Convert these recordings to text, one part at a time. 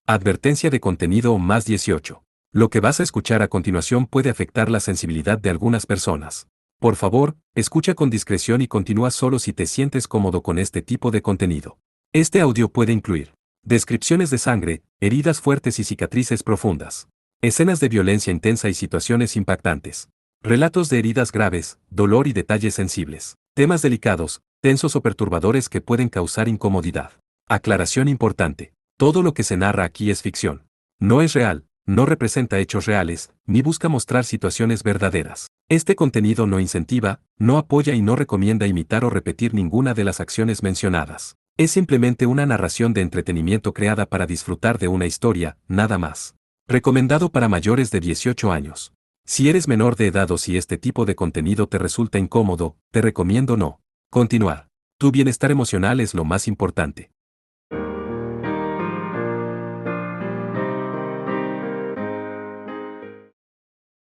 Advertencia de contenido más 18. Lo que vas a escuchar a continuación puede afectar la sensibilidad de algunas personas. Por favor, escucha con discreción y continúa solo si te sientes cómodo con este tipo de contenido. Este audio puede incluir descripciones de sangre, heridas fuertes y cicatrices profundas, escenas de violencia intensa y situaciones impactantes, relatos de heridas graves, dolor y detalles sensibles, temas delicados, tensos o perturbadores que pueden causar incomodidad. Aclaración importante. Todo lo que se narra aquí es ficción. No es real, no representa hechos reales, ni busca mostrar situaciones verdaderas. Este contenido no incentiva, no apoya y no recomienda imitar o repetir ninguna de las acciones mencionadas. Es simplemente una narración de entretenimiento creada para disfrutar de una historia, nada más. Recomendado para mayores de 18 años. Si eres menor de edad o si este tipo de contenido te resulta incómodo, te recomiendo no continuar. Tu bienestar emocional es lo más importante.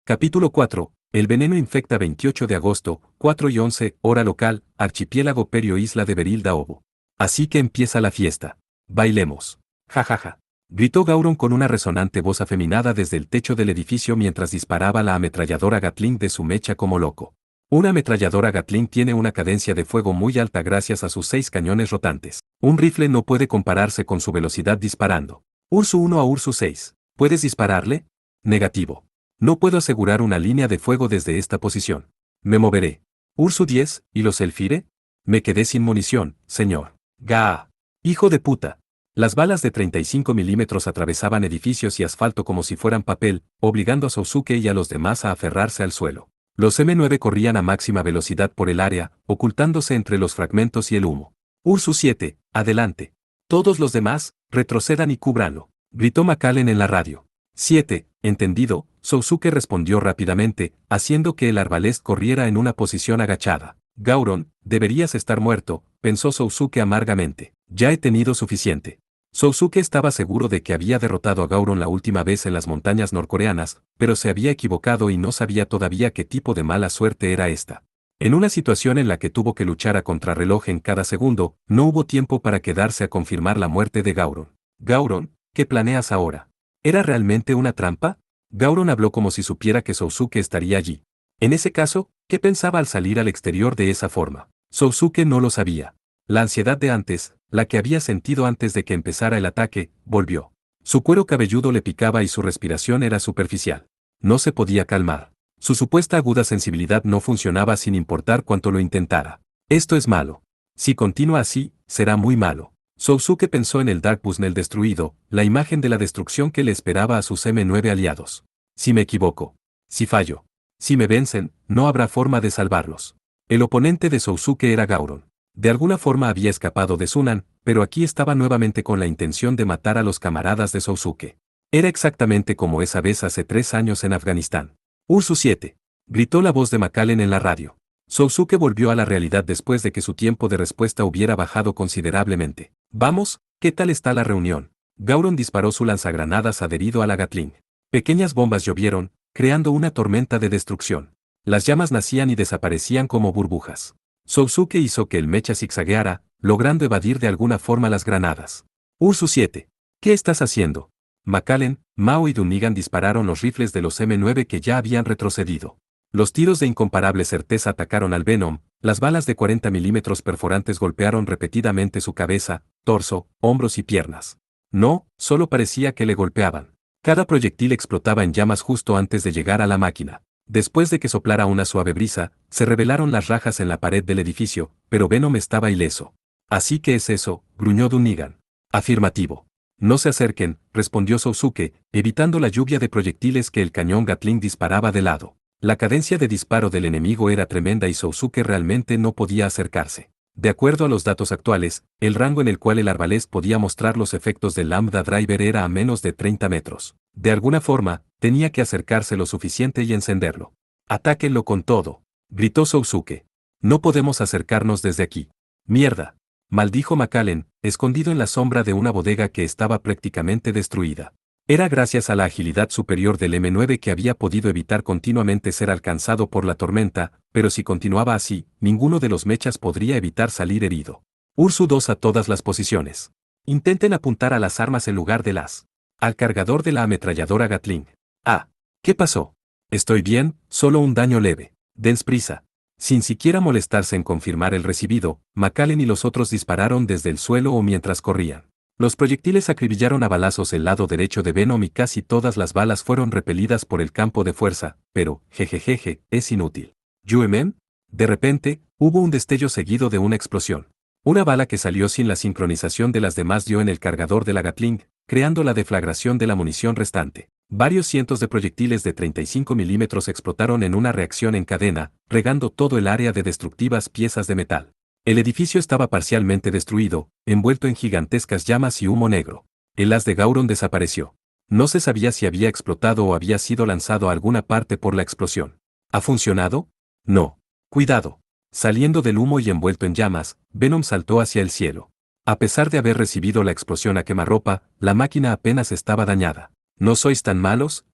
Capítulo 4. El veneno infecta 28 de agosto, 4 y 11, hora local, archipiélago Perio isla de Beril Daobo. Así que empieza la fiesta. Bailemos. Jajaja. Gritó Gauron con una resonante voz afeminada desde el techo del edificio mientras disparaba la ametralladora Gatling de su mecha como loco. Una ametralladora Gatling tiene una cadencia de fuego muy alta gracias a sus 6 cañones rotantes. Un rifle no puede compararse con su velocidad disparando. Ursu 1 a Ursu 6. ¿Puedes dispararle? Negativo. No puedo asegurar una línea de fuego desde esta posición. Me moveré. Ursu 10, ¿y los Elfire? Me quedé sin munición, señor. ¡Gaa! ¡Hijo de puta! Las balas de 35 milímetros atravesaban edificios y asfalto como si fueran papel, obligando a Sousuke y a los demás a aferrarse al suelo. Los M9 corrían a máxima velocidad por el área, ocultándose entre los fragmentos y el humo. Ursu 7, adelante. Todos los demás, retrocedan y cúbranlo. Gritó McAllen en la radio. 7, entendido, Sousuke respondió rápidamente, haciendo que el arbalest corriera en una posición agachada. Gauron, deberías estar muerto, pensó Sousuke amargamente. Ya he tenido suficiente. Sousuke estaba seguro de que había derrotado a Gauron la última vez en las montañas norcoreanas, pero se había equivocado y no sabía todavía qué tipo de mala suerte era esta. En una situación en la que tuvo que luchar a contrarreloj en cada segundo, no hubo tiempo para quedarse a confirmar la muerte de Gauron. Gauron, ¿qué planeas ahora? ¿Era realmente una trampa? Gauron habló como si supiera que Sousuke estaría allí. En ese caso, ¿qué pensaba al salir al exterior de esa forma? Sousuke no lo sabía. La ansiedad de antes, la que había sentido antes de que empezara el ataque, volvió. Su cuero cabelludo le picaba y su respiración era superficial. No se podía calmar. Su supuesta aguda sensibilidad no funcionaba sin importar cuánto lo intentara. Esto es malo. Si continúa así, será muy malo. Sousuke pensó en el Dark Bushnell destruido, la imagen de la destrucción que le esperaba a sus M9 aliados. Si me equivoco. Si fallo. Si me vencen, no habrá forma de salvarlos. El oponente de Sousuke era Gauron. De alguna forma había escapado de Sunan, pero aquí estaba nuevamente con la intención de matar a los camaradas de Sousuke. Era exactamente como esa vez hace 3 años en Afganistán. Ursu 7. Gritó la voz de McAllen en la radio. Sousuke volvió a la realidad después de que su tiempo de respuesta hubiera bajado considerablemente. Vamos, ¿qué tal está la reunión? Gauron disparó su lanzagranadas adherido a la Gatling. Pequeñas bombas llovieron, creando una tormenta de destrucción. Las llamas nacían y desaparecían como burbujas. Sousuke hizo que el mecha zigzagueara, logrando evadir de alguna forma las granadas. Ursu 7. ¿Qué estás haciendo? McAllen, Mao y Dunnigan dispararon los rifles de los M9 que ya habían retrocedido. Los tiros de incomparable certeza atacaron al Venom, las balas de 40 milímetros perforantes golpearon repetidamente su cabeza, torso, hombros y piernas. No, solo parecía que le golpeaban. Cada proyectil explotaba en llamas justo antes de llegar a la máquina. Después de que soplara una suave brisa, se revelaron las rajas en la pared del edificio, pero Venom estaba ileso. Así que es eso, gruñó Dunnigan. Afirmativo. No se acerquen, respondió Sousuke, evitando la lluvia de proyectiles que el cañón Gatling disparaba de lado. La cadencia de disparo del enemigo era tremenda y Sousuke realmente no podía acercarse. De acuerdo a los datos actuales, el rango en el cual el arbalest podía mostrar los efectos del Lambda Driver era a menos de 30 metros. De alguna forma, tenía que acercarse lo suficiente y encenderlo. «Atáquenlo con todo», gritó Sousuke. «No podemos acercarnos desde aquí». «Mierda», maldijo McAllen, escondido en la sombra de una bodega que estaba prácticamente destruida. Era gracias a la agilidad superior del M9 que había podido evitar continuamente ser alcanzado por la tormenta, pero si continuaba así, ninguno de los mechas podría evitar salir herido. Ursu 2 a todas las posiciones. Intenten apuntar a las armas en lugar de las al cargador de la ametralladora Gatling. Ah, ¿qué pasó? Estoy bien, solo un daño leve. Dens prisa. Sin siquiera molestarse en confirmar el recibido, McAllen y los otros dispararon desde el suelo o mientras corrían. Los proyectiles acribillaron a balazos el lado derecho de Venom y casi todas las balas fueron repelidas por el campo de fuerza, pero, jejejeje, es inútil. ¿UMM? De repente, hubo un destello seguido de una explosión. Una bala que salió sin la sincronización de las demás dio en el cargador de la Gatling, creando la deflagración de la munición restante. Varios cientos de proyectiles de 35 milímetros explotaron en una reacción en cadena, regando todo el área de destructivas piezas de metal. El edificio estaba parcialmente destruido, envuelto en gigantescas llamas y humo negro. El haz de Gauron desapareció. No se sabía si había explotado o había sido lanzado a alguna parte por la explosión. ¿Ha funcionado? No. Cuidado. Saliendo del humo y envuelto en llamas, Venom saltó hacia el cielo. A pesar de haber recibido la explosión a quemarropa, la máquina apenas estaba dañada. ¿No sois tan malos,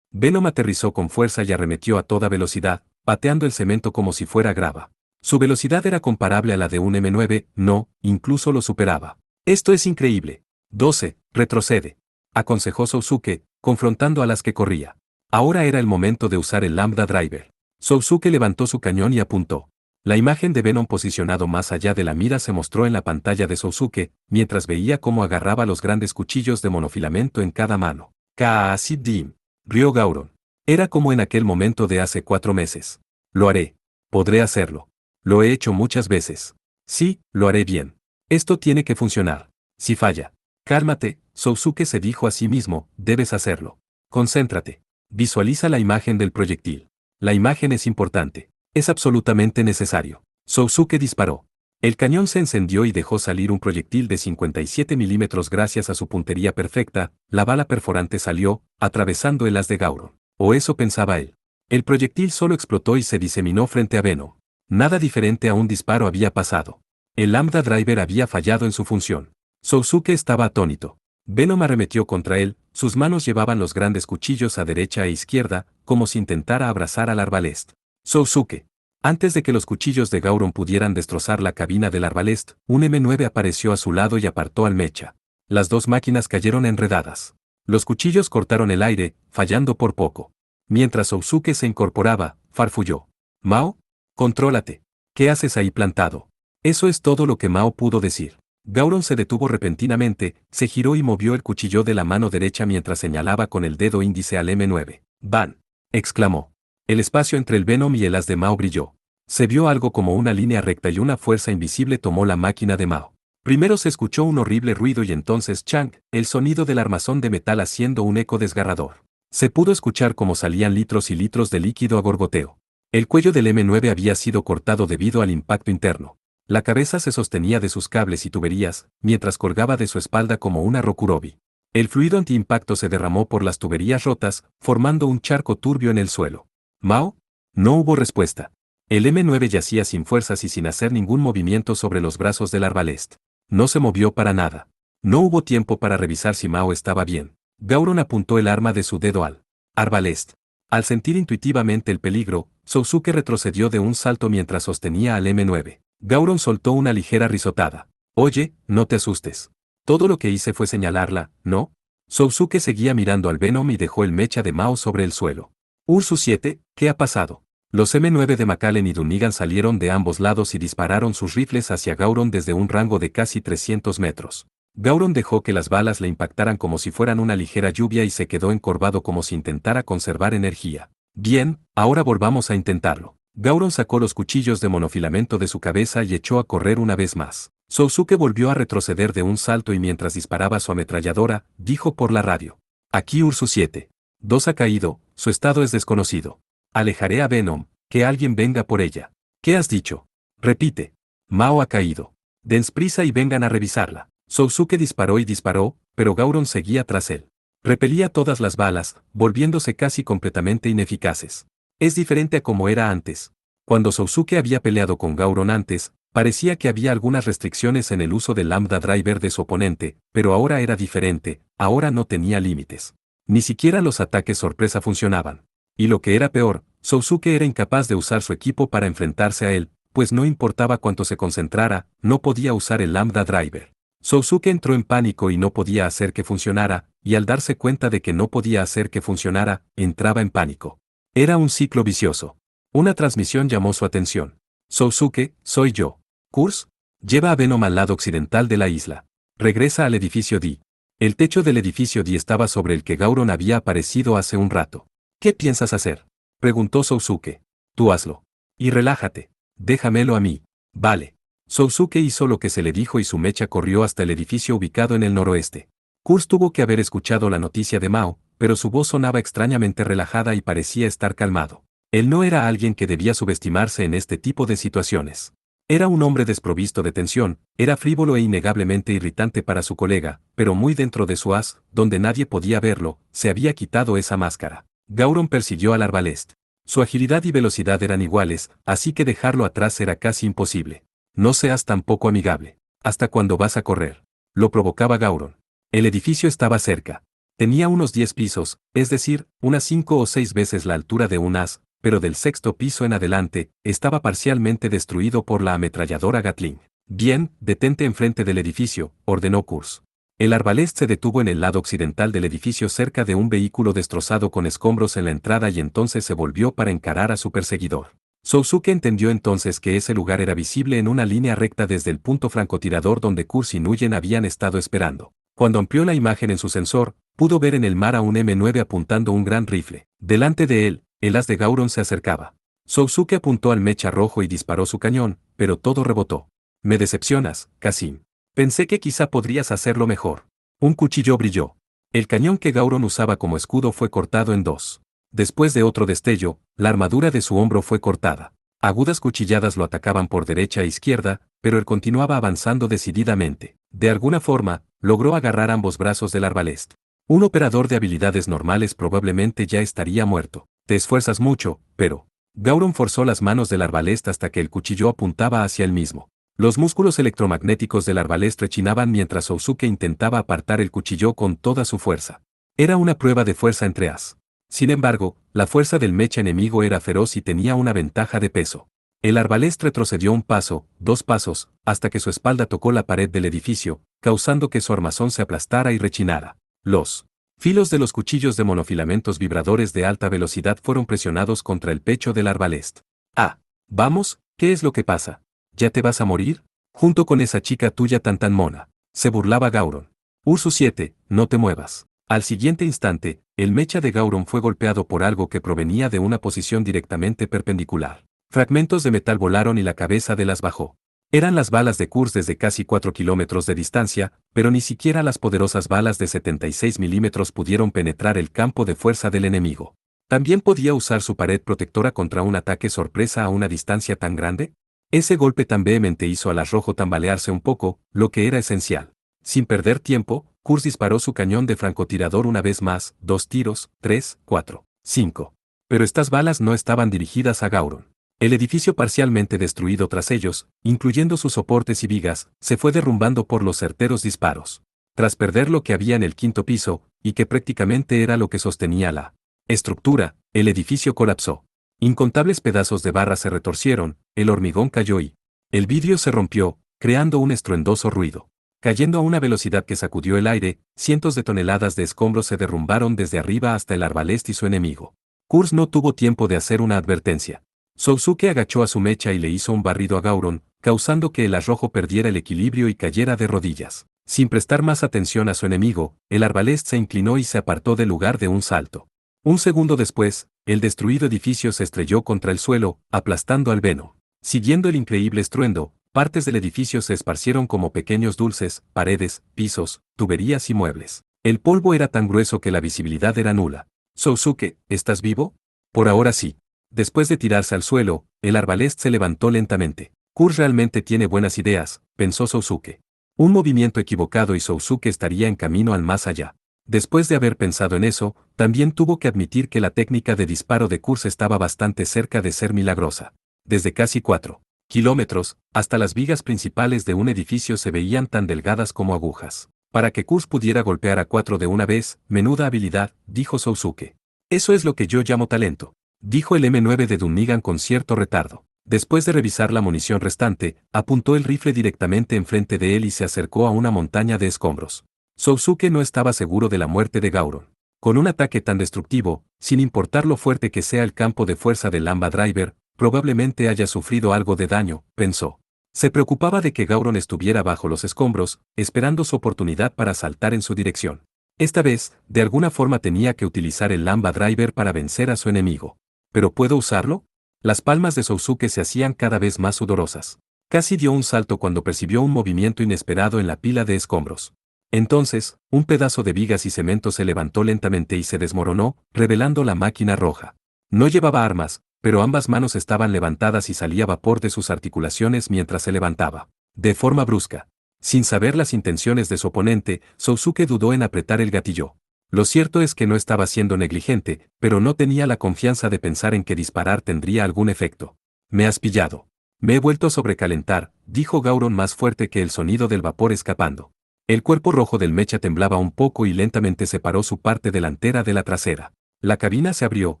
Venom aterrizó con fuerza y arremetió a toda velocidad, pateando el cemento como si fuera grava. Su velocidad era comparable a la de un M9, no, incluso lo superaba. Esto es increíble. 12, retrocede. Aconsejó Sousuke, confrontando a las que corría. Ahora era el momento de usar el Lambda Driver. Sousuke levantó su cañón y apuntó. La imagen de Venom posicionado más allá de la mira se mostró en la pantalla de Sousuke, mientras veía cómo agarraba los grandes cuchillos de monofilamento en cada mano. Kaasid Dim. Rió Gauron. Era como en aquel momento de hace 4 meses. Lo haré. Podré hacerlo. Lo he hecho muchas veces. Sí, lo haré bien. Esto tiene que funcionar. Si falla. Cálmate, Sousuke se dijo a sí mismo, debes hacerlo. Concéntrate. Visualiza la imagen del proyectil. La imagen es importante. Es absolutamente necesario. Sousuke disparó. El cañón se encendió y dejó salir un proyectil de 57 milímetros gracias a su puntería perfecta, la bala perforante salió, atravesando el haz de Gauron. O eso pensaba él. El proyectil solo explotó y se diseminó frente a Venom. Nada diferente a un disparo había pasado. El Lambda Driver había fallado en su función. Sousuke estaba atónito. Venom arremetió contra él, sus manos llevaban los grandes cuchillos a derecha e izquierda, como si intentara abrazar al arbalest. Sousuke. Antes de que los cuchillos de Gauron pudieran destrozar la cabina del arbalest, un M9 apareció a su lado y apartó al mecha. Las dos máquinas cayeron enredadas. Los cuchillos cortaron el aire, fallando por poco. Mientras Sousuke se incorporaba, farfulló. Mao, contrólate. ¿Qué haces ahí plantado? Eso es todo lo que Mao pudo decir. Gauron se detuvo repentinamente, se giró y movió el cuchillo de la mano derecha mientras señalaba con el dedo índice al M9. ¡Van! Exclamó. El espacio entre el Venom y el haz de Mao brilló. Se vio algo como una línea recta y una fuerza invisible tomó la máquina de Mao. Primero se escuchó un horrible ruido y entonces chang, el sonido del armazón de metal haciendo un eco desgarrador. Se pudo escuchar cómo salían litros y litros de líquido a gorgoteo. El cuello del M9 había sido cortado debido al impacto interno. La cabeza se sostenía de sus cables y tuberías, mientras colgaba de su espalda como una rokurobi. El fluido antiimpacto se derramó por las tuberías rotas, formando un charco turbio en el suelo. ¿Mao? No hubo respuesta. El M9 yacía sin fuerzas y sin hacer ningún movimiento sobre los brazos del arbalest. No se movió para nada. No hubo tiempo para revisar si Mao estaba bien. Gauron apuntó el arma de su dedo al arbalest. Al sentir intuitivamente el peligro, Sousuke retrocedió de un salto mientras sostenía al M9. Gauron soltó una ligera risotada. Oye, no te asustes. Todo lo que hice fue señalarla, ¿no? Sousuke seguía mirando al Venom y dejó el mecha de Mao sobre el suelo. Ursus 7, ¿qué ha pasado? Los M9 de McAllen y Dunnigan salieron de ambos lados y dispararon sus rifles hacia Gauron desde un rango de casi 300 metros. Gauron dejó que las balas le impactaran como si fueran una ligera lluvia y se quedó encorvado como si intentara conservar energía. Bien, ahora volvamos a intentarlo. Gauron sacó los cuchillos de monofilamento de su cabeza y echó a correr una vez más. Sousuke volvió a retroceder de un salto y mientras disparaba su ametralladora, dijo por la radio. Aquí Ursus 7. 2 ha caído, su estado es desconocido. Alejaré a Venom, que alguien venga por ella. ¿Qué has dicho? Repite. Mao ha caído. Dens prisa y vengan a revisarla. Sousuke disparó y disparó, pero Gauron seguía tras él. Repelía todas las balas, volviéndose casi completamente ineficaces. Es diferente a como era antes. Cuando Sousuke había peleado con Gauron antes, parecía que había algunas restricciones en el uso del Lambda Driver de su oponente, pero ahora era diferente, ahora no tenía límites. Ni siquiera los ataques sorpresa funcionaban. Y lo que era peor, Sousuke era incapaz de usar su equipo para enfrentarse a él, pues no importaba cuánto se concentrara, no podía usar el Lambda Driver. Sousuke entró en pánico y no podía hacer que funcionara, y al darse cuenta de que no podía hacer que funcionara, entraba en pánico. Era un ciclo vicioso. Una transmisión llamó su atención. Sousuke, soy yo. Kurz, lleva a Venom al lado occidental de la isla. Regresa al edificio D. El techo del edificio D estaba sobre el que Gauron había aparecido hace un rato. ¿Qué piensas hacer?, preguntó Sousuke. Tú hazlo. Y relájate. Déjamelo a mí. Vale. Sousuke hizo lo que se le dijo y su mecha corrió hasta el edificio ubicado en el noroeste. Kurz tuvo que haber escuchado la noticia de Mao, pero su voz sonaba extrañamente relajada y parecía estar calmado. Él no era alguien que debía subestimarse en este tipo de situaciones. Era un hombre desprovisto de tensión, era frívolo e innegablemente irritante para su colega, pero muy dentro de su as, donde nadie podía verlo, se había quitado esa máscara. Gauron persiguió al arbalest. Su agilidad y velocidad eran iguales, así que dejarlo atrás era casi imposible. No seas tan poco amigable. ¿Hasta cuándo vas a correr?, lo provocaba Gauron. El edificio estaba cerca. Tenía unos 10 pisos, es decir, unas 5 o 6 veces la altura de un as, pero del sexto piso en adelante, estaba parcialmente destruido por la ametralladora Gatling. Bien, detente enfrente del edificio, ordenó Kurz. El arbalest se detuvo en el lado occidental del edificio cerca de un vehículo destrozado con escombros en la entrada y entonces se volvió para encarar a su perseguidor. Sousuke entendió entonces que ese lugar era visible en una línea recta desde el punto francotirador donde Kurz y Nguyen habían estado esperando. Cuando amplió la imagen en su sensor, pudo ver en el mar a un M9 apuntando un gran rifle. Delante de él, el as de Gauron se acercaba. Sousuke apuntó al mecha rojo y disparó su cañón, pero todo rebotó. Me decepcionas, Kasim. Pensé que quizá podrías hacerlo mejor. Un cuchillo brilló. El cañón que Gauron usaba como escudo fue cortado en dos. Después de otro destello, la armadura de su hombro fue cortada. Agudas cuchilladas lo atacaban por derecha e izquierda, pero él continuaba avanzando decididamente. De alguna forma, logró agarrar ambos brazos del arbalest. Un operador de habilidades normales probablemente ya estaría muerto. Te esfuerzas mucho, pero... Gauron forzó las manos del arbalest hasta que el cuchillo apuntaba hacia él mismo. Los músculos electromagnéticos del arbalest rechinaban mientras Sousuke intentaba apartar el cuchillo con toda su fuerza. Era una prueba de fuerza entre as. Sin embargo, la fuerza del mecha enemigo era feroz y tenía una ventaja de peso. El arbalest retrocedió un paso, 2 pasos, hasta que su espalda tocó la pared del edificio, causando que su armazón se aplastara y rechinara. Los filos de los cuchillos de monofilamentos vibradores de alta velocidad fueron presionados contra el pecho del arbalest. Ah, vamos, ¿qué es lo que pasa? ¿Ya te vas a morir? Junto con esa chica tuya tan mona. Se burlaba Gauron. Ursus 7, no te muevas. Al siguiente instante, el mecha de Gauron fue golpeado por algo que provenía de una posición directamente perpendicular. Fragmentos de metal volaron y la cabeza de las bajó. Eran las balas de Kurz desde casi 4 kilómetros de distancia, pero ni siquiera las poderosas balas de 76 milímetros pudieron penetrar el campo de fuerza del enemigo. ¿También podía usar su pared protectora contra un ataque sorpresa a una distancia tan grande? Ese golpe tan vehemente hizo al as rojo tambalearse un poco, lo que era esencial. Sin perder tiempo, Kurz disparó su cañón de francotirador una vez más, 2 tiros, 3, 4, 5. Pero estas balas no estaban dirigidas a Gauron. El edificio parcialmente destruido tras ellos, incluyendo sus soportes y vigas, se fue derrumbando por los certeros disparos. Tras perder lo que había en el 5º piso, y que prácticamente era lo que sostenía la estructura, el edificio colapsó. Incontables pedazos de barra se retorcieron, el hormigón cayó y el vidrio se rompió, creando un estruendoso ruido. Cayendo a una velocidad que sacudió el aire, cientos de toneladas de escombros se derrumbaron desde arriba hasta el arbalest y su enemigo. Kurz no tuvo tiempo de hacer una advertencia. Sousuke agachó a su mecha y le hizo un barrido a Gauron, causando que el as rojo perdiera el equilibrio y cayera de rodillas. Sin prestar más atención a su enemigo, el arbalest se inclinó y se apartó del lugar de un salto. Un segundo después, el destruido edificio se estrelló contra el suelo, aplastando al Venom. Siguiendo el increíble estruendo, partes del edificio se esparcieron como pequeños dulces, paredes, pisos, tuberías y muebles. El polvo era tan grueso que la visibilidad era nula. Sousuke, ¿estás vivo? Por ahora sí. Después de tirarse al suelo, el arbalest se levantó lentamente. Kurz realmente tiene buenas ideas, pensó Sousuke. Un movimiento equivocado y Sousuke estaría en camino al más allá. Después de haber pensado en eso, también tuvo que admitir que la técnica de disparo de Kurz estaba bastante cerca de ser milagrosa. Desde casi 4 kilómetros, hasta las vigas principales de un edificio se veían tan delgadas como agujas. Para que Kurz pudiera golpear a 4 de una vez, menuda habilidad, dijo Sousuke. Eso es lo que yo llamo talento, dijo el M9 de Dunnigan con cierto retardo. Después de revisar la munición restante, apuntó el rifle directamente enfrente de él y se acercó a una montaña de escombros. Sousuke no estaba seguro de la muerte de Gauron. Con un ataque tan destructivo, sin importar lo fuerte que sea el campo de fuerza del Lamba Driver, probablemente haya sufrido algo de daño, pensó. Se preocupaba de que Gauron estuviera bajo los escombros, esperando su oportunidad para saltar en su dirección. Esta vez, de alguna forma tenía que utilizar el Lamba Driver para vencer a su enemigo. ¿Pero puedo usarlo? Las palmas de Sousuke se hacían cada vez más sudorosas. Casi dio un salto cuando percibió un movimiento inesperado en la pila de escombros. Entonces, un pedazo de vigas y cemento se levantó lentamente y se desmoronó, revelando la máquina roja. No llevaba armas, pero ambas manos estaban levantadas y salía vapor de sus articulaciones mientras se levantaba. De forma brusca. Sin saber las intenciones de su oponente, Sousuke dudó en apretar el gatillo. Lo cierto es que no estaba siendo negligente, pero no tenía la confianza de pensar en que disparar tendría algún efecto. Me has pillado. Me he vuelto a sobrecalentar, dijo Gauron más fuerte que el sonido del vapor escapando. El cuerpo rojo del mecha temblaba un poco y lentamente separó su parte delantera de la trasera. La cabina se abrió,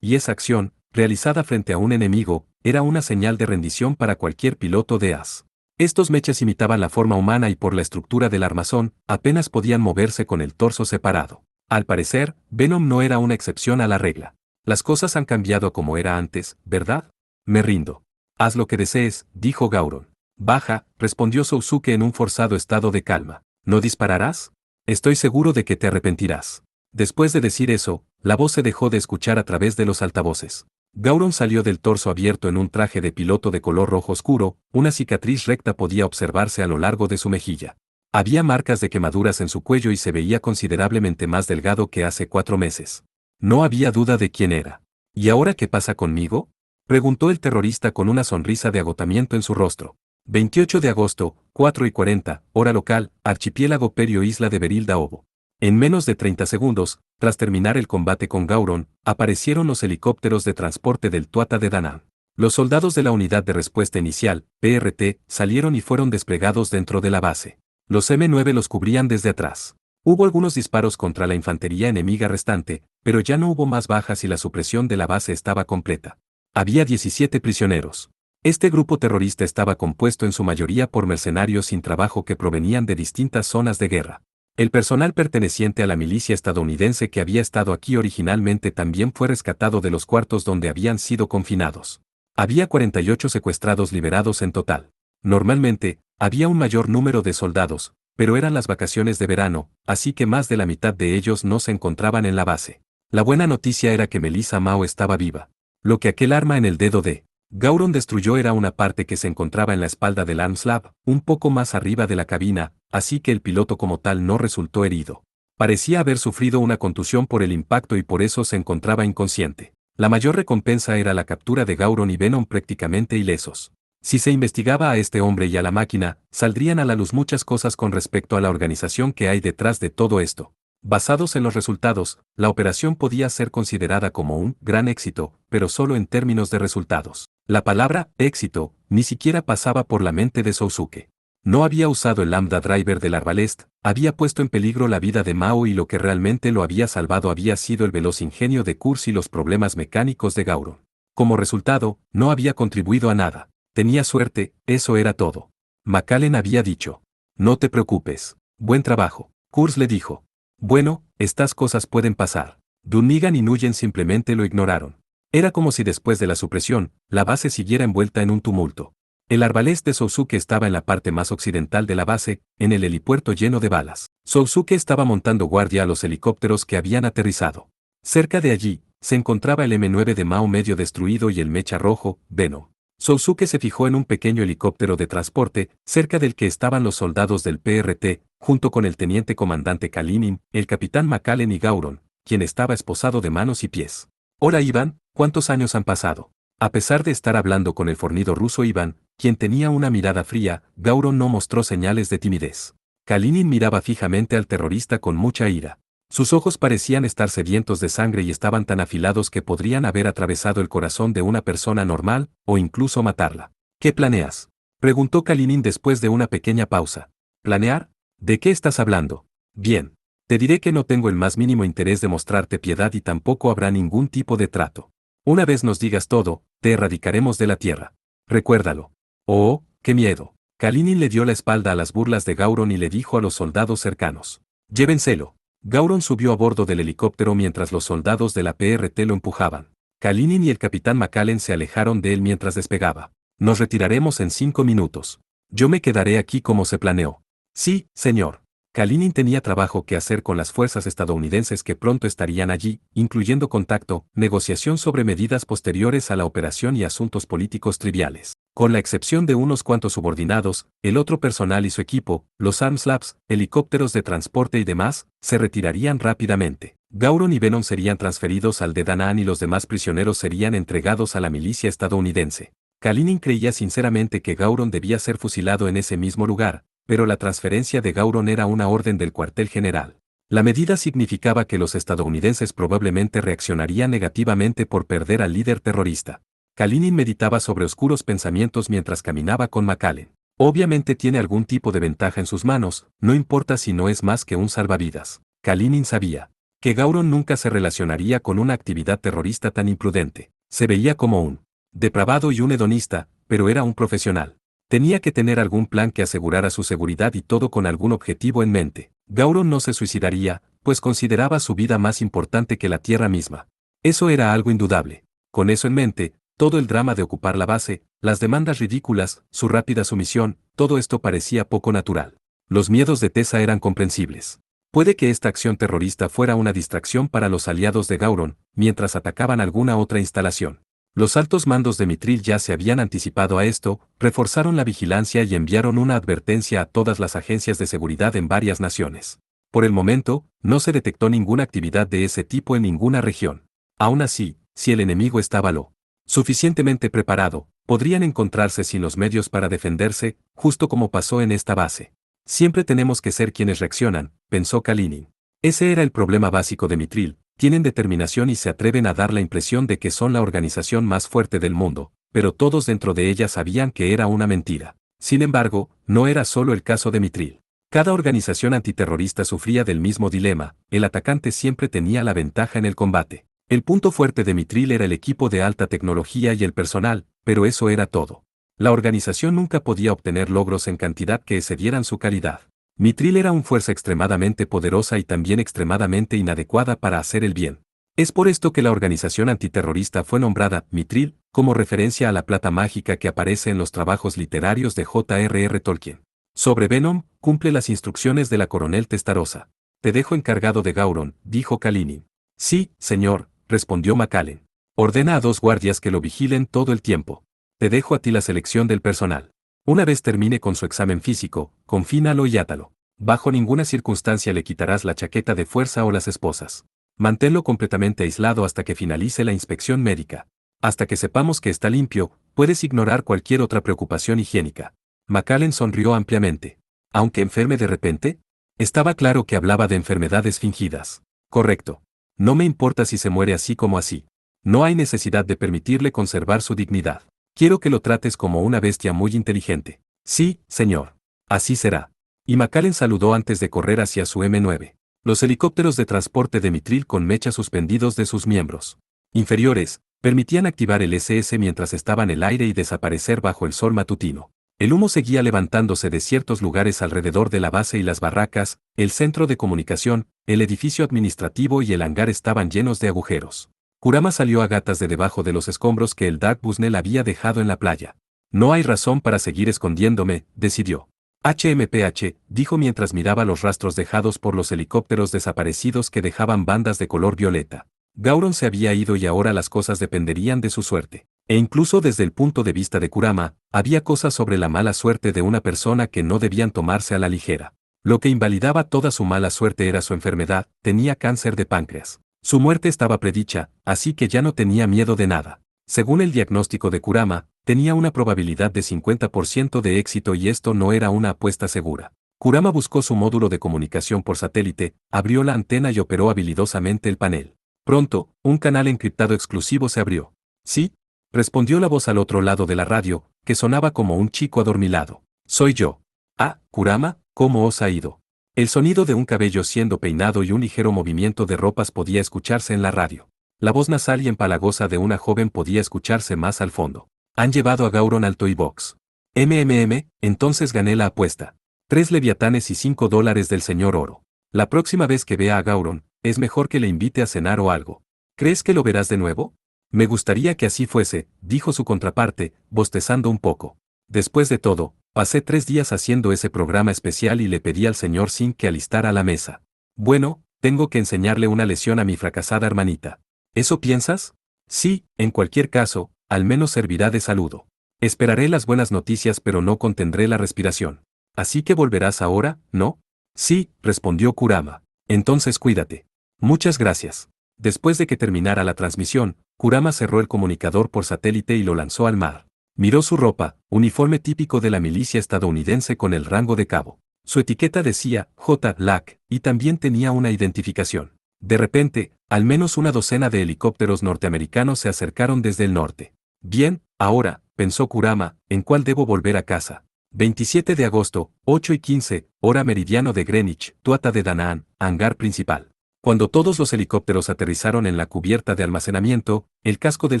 y esa acción, realizada frente a un enemigo, era una señal de rendición para cualquier piloto de as. Estos mechas imitaban la forma humana y por la estructura del armazón, apenas podían moverse con el torso separado. Al parecer, Venom no era una excepción a la regla. Las cosas han cambiado como era antes, ¿verdad? Me rindo. Haz lo que desees, dijo Gauron. Baja, respondió Sousuke en un forzado estado de calma. ¿No dispararás? Estoy seguro de que te arrepentirás. Después de decir eso, la voz se dejó de escuchar a través de los altavoces. Gauron salió del torso abierto en un traje de piloto de color rojo oscuro, una cicatriz recta podía observarse a lo largo de su mejilla. Había marcas de quemaduras en su cuello y se veía considerablemente más delgado que hace 4 meses. No había duda de quién era. ¿Y ahora qué pasa conmigo? Preguntó el terrorista con una sonrisa de agotamiento en su rostro. 28 de agosto, 4:40, hora local, archipiélago Perio Isla de Beril Daobo. En menos de 30 segundos, tras terminar el combate con Gauron, aparecieron los helicópteros de transporte del Tuata de Danán. Los soldados de la Unidad de Respuesta Inicial, PRT, salieron y fueron desplegados dentro de la base. Los M9 los cubrían desde atrás. Hubo algunos disparos contra la infantería enemiga restante, pero ya no hubo más bajas y la supresión de la base estaba completa. Había 17 prisioneros. Este grupo terrorista estaba compuesto en su mayoría por mercenarios sin trabajo que provenían de distintas zonas de guerra. El personal perteneciente a la milicia estadounidense que había estado aquí originalmente también fue rescatado de los cuartos donde habían sido confinados. Había 48 secuestrados liberados en total. Normalmente, había un mayor número de soldados, pero eran las vacaciones de verano, así que más de la mitad de ellos no se encontraban en la base. La buena noticia era que Melissa Mao estaba viva. Lo que aquel arma en el dedo de Gauron destruyó era una parte que se encontraba en la espalda del Armslab, un poco más arriba de la cabina, así que el piloto como tal no resultó herido. Parecía haber sufrido una contusión por el impacto y por eso se encontraba inconsciente. La mayor recompensa era la captura de Gauron y Venom prácticamente ilesos. Si se investigaba a este hombre y a la máquina, saldrían a la luz muchas cosas con respecto a la organización que hay detrás de todo esto. Basados en los resultados, la operación podía ser considerada como un gran éxito, pero solo en términos de resultados. La palabra éxito ni siquiera pasaba por la mente de Sousuke. No había usado el Lambda Driver del Arbalest, había puesto en peligro la vida de Mao y lo que realmente lo había salvado había sido el veloz ingenio de Kurz y los problemas mecánicos de Gauron. Como resultado, no había contribuido a nada. Tenía suerte, eso era todo. McAllen había dicho. No te preocupes. Buen trabajo. Kurz le dijo. Bueno, estas cosas pueden pasar. Dunnigan y Nguyen simplemente lo ignoraron. Era como si después de la supresión, la base siguiera envuelta en un tumulto. El arbalés de Sousuke estaba en la parte más occidental de la base, en el helipuerto lleno de balas. Sousuke estaba montando guardia a los helicópteros que habían aterrizado. Cerca de allí, se encontraba el M9 de Mao medio destruido y el mecha rojo, Venom. Sousuke se fijó en un pequeño helicóptero de transporte, cerca del que estaban los soldados del PRT, junto con el teniente comandante Kalinin, el capitán McAllen y Gauron, quien estaba esposado de manos y pies. Hola Iván, ¿cuántos años han pasado? A pesar de estar hablando con el fornido ruso Iván, quien tenía una mirada fría, Gauron no mostró señales de timidez. Kalinin miraba fijamente al terrorista con mucha ira. Sus ojos parecían estar sedientos de sangre y estaban tan afilados que podrían haber atravesado el corazón de una persona normal, o incluso matarla. ¿Qué planeas? Preguntó Kalinin después de una pequeña pausa. ¿Planear? ¿De qué estás hablando? Bien. Te diré que no tengo el más mínimo interés de mostrarte piedad y tampoco habrá ningún tipo de trato. Una vez nos digas todo, te erradicaremos de la tierra. Recuérdalo. Oh, qué miedo. Kalinin le dio la espalda a las burlas de Gauron y le dijo a los soldados cercanos. Llévenselo. Gauron subió a bordo del helicóptero mientras los soldados de la PRT lo empujaban. Kalinin y el capitán McAllen se alejaron de él mientras despegaba. Nos retiraremos en 5 minutos. Yo me quedaré aquí como se planeó. Sí, señor. Kalinin tenía trabajo que hacer con las fuerzas estadounidenses que pronto estarían allí, incluyendo contacto, negociación sobre medidas posteriores a la operación y asuntos políticos triviales. Con la excepción de unos cuantos subordinados, el otro personal y su equipo, los Arms Labs, helicópteros de transporte y demás, se retirarían rápidamente. Gauron y Venom serían transferidos al de Danaan y los demás prisioneros serían entregados a la milicia estadounidense. Kalinin creía sinceramente que Gauron debía ser fusilado en ese mismo lugar, pero la transferencia de Gauron era una orden del cuartel general. La medida significaba que los estadounidenses probablemente reaccionarían negativamente por perder al líder terrorista. Kalinin meditaba sobre oscuros pensamientos mientras caminaba con McAllen. Obviamente tiene algún tipo de ventaja en sus manos, no importa si no es más que un salvavidas. Kalinin sabía que Gauron nunca se relacionaría con una actividad terrorista tan imprudente. Se veía como un depravado y un hedonista, pero era un profesional. Tenía que tener algún plan que asegurara su seguridad y todo con algún objetivo en mente. Gauron no se suicidaría, pues consideraba su vida más importante que la Tierra misma. Eso era algo indudable. Con eso en mente, todo el drama de ocupar la base, las demandas ridículas, su rápida sumisión, todo esto parecía poco natural. Los miedos de Tessa eran comprensibles. Puede que esta acción terrorista fuera una distracción para los aliados de Gauron, mientras atacaban alguna otra instalación. Los altos mandos de Mitril ya se habían anticipado a esto, reforzaron la vigilancia y enviaron una advertencia a todas las agencias de seguridad en varias naciones. Por el momento, no se detectó ninguna actividad de ese tipo en ninguna región. Aún así, si el enemigo estaba lo suficientemente preparado, podrían encontrarse sin los medios para defenderse, justo como pasó en esta base. Siempre tenemos que ser quienes reaccionan, pensó Kalinin. Ese era el problema básico de Mitril. Tienen determinación y se atreven a dar la impresión de que son la organización más fuerte del mundo, pero todos dentro de ella sabían que era una mentira. Sin embargo, no era solo el caso de Mitril. Cada organización antiterrorista sufría del mismo dilema, el atacante siempre tenía la ventaja en el combate. El punto fuerte de Mitril era el equipo de alta tecnología y el personal, pero eso era todo. La organización nunca podía obtener logros en cantidad que excedieran su calidad. Mitril era una fuerza extremadamente poderosa y también extremadamente inadecuada para hacer el bien. Es por esto que la organización antiterrorista fue nombrada Mitril, como referencia a la plata mágica que aparece en los trabajos literarios de J.R.R. Tolkien. Sobre Venom, cumple las instrucciones de la coronel Testarossa. Te dejo encargado de Gauron, dijo Kalinin. Sí, señor, respondió McAllen. Ordena a 2 guardias que lo vigilen todo el tiempo. Te dejo a ti la selección del personal. Una vez termine con su examen físico, confínalo y átalo. Bajo ninguna circunstancia le quitarás la chaqueta de fuerza o las esposas. Manténlo completamente aislado hasta que finalice la inspección médica. Hasta que sepamos que está limpio, puedes ignorar cualquier otra preocupación higiénica. McAllen sonrió ampliamente. Aunque enferme de repente, estaba claro que hablaba de enfermedades fingidas. Correcto. No me importa si se muere así como así. No hay necesidad de permitirle conservar su dignidad. Quiero que lo trates como una bestia muy inteligente. Sí, señor. Así será. Y McAllen saludó antes de correr hacia su M9. Los helicópteros de transporte de Mitril con mechas suspendidos de sus miembros inferiores, permitían activar el SS mientras estaba en el aire y desaparecer bajo el sol matutino. El humo seguía levantándose de ciertos lugares alrededor de la base y las barracas, el centro de comunicación, el edificio administrativo y el hangar estaban llenos de agujeros. Kurama salió a gatas de debajo de los escombros que el Dark Busnell había dejado en la playa. No hay razón para seguir escondiéndome, decidió. HMPH, dijo mientras miraba los rastros dejados por los helicópteros desaparecidos que dejaban bandas de color violeta. Gauron se había ido y ahora las cosas dependerían de su suerte. E incluso desde el punto de vista de Kurama, había cosas sobre la mala suerte de una persona que no debían tomarse a la ligera. Lo que invalidaba toda su mala suerte era su enfermedad, tenía cáncer de páncreas. Su muerte estaba predicha, así que ya no tenía miedo de nada. Según el diagnóstico de Kurama, tenía una probabilidad de 50% de éxito y esto no era una apuesta segura. Kurama buscó su módulo de comunicación por satélite, abrió la antena y operó habilidosamente el panel. Pronto, un canal encriptado exclusivo se abrió. ¿Sí? Respondió la voz al otro lado de la radio, que sonaba como un chico adormilado. Soy yo. Ah, Kurama, ¿cómo os ha ido? El sonido de un cabello siendo peinado y un ligero movimiento de ropas podía escucharse en la radio. La voz nasal y empalagosa de una joven podía escucharse más al fondo. Han llevado a Gauron al Toy Box. Entonces gané la apuesta. 3 leviatanes y $5 del señor Oro. La próxima vez que vea a Gauron, es mejor que le invite a cenar o algo. ¿Crees que lo verás de nuevo? Me gustaría que así fuese, dijo su contraparte, bostezando un poco. Después de todo, pasé 3 días haciendo ese programa especial y le pedí al señor Singh que alistara la mesa. Bueno, tengo que enseñarle una lección a mi fracasada hermanita. ¿Eso piensas? Sí, en cualquier caso, al menos servirá de saludo. Esperaré las buenas noticias pero no contendré la respiración. Así que volverás ahora, ¿no? Sí, respondió Kurama. Entonces cuídate. Muchas gracias. Después de que terminara la transmisión, Kurama cerró el comunicador por satélite y lo lanzó al mar. Miró su ropa, uniforme típico de la milicia estadounidense con el rango de cabo. Su etiqueta decía J. Lack y también tenía una identificación. De repente, al menos una docena de helicópteros norteamericanos se acercaron desde el norte. Bien, ahora, pensó Kurama, ¿en cuál debo volver a casa? 27 de agosto, 8:15, hora meridiano de Greenwich, Tuata de Danaan, hangar principal. Cuando todos los helicópteros aterrizaron en la cubierta de almacenamiento, el casco del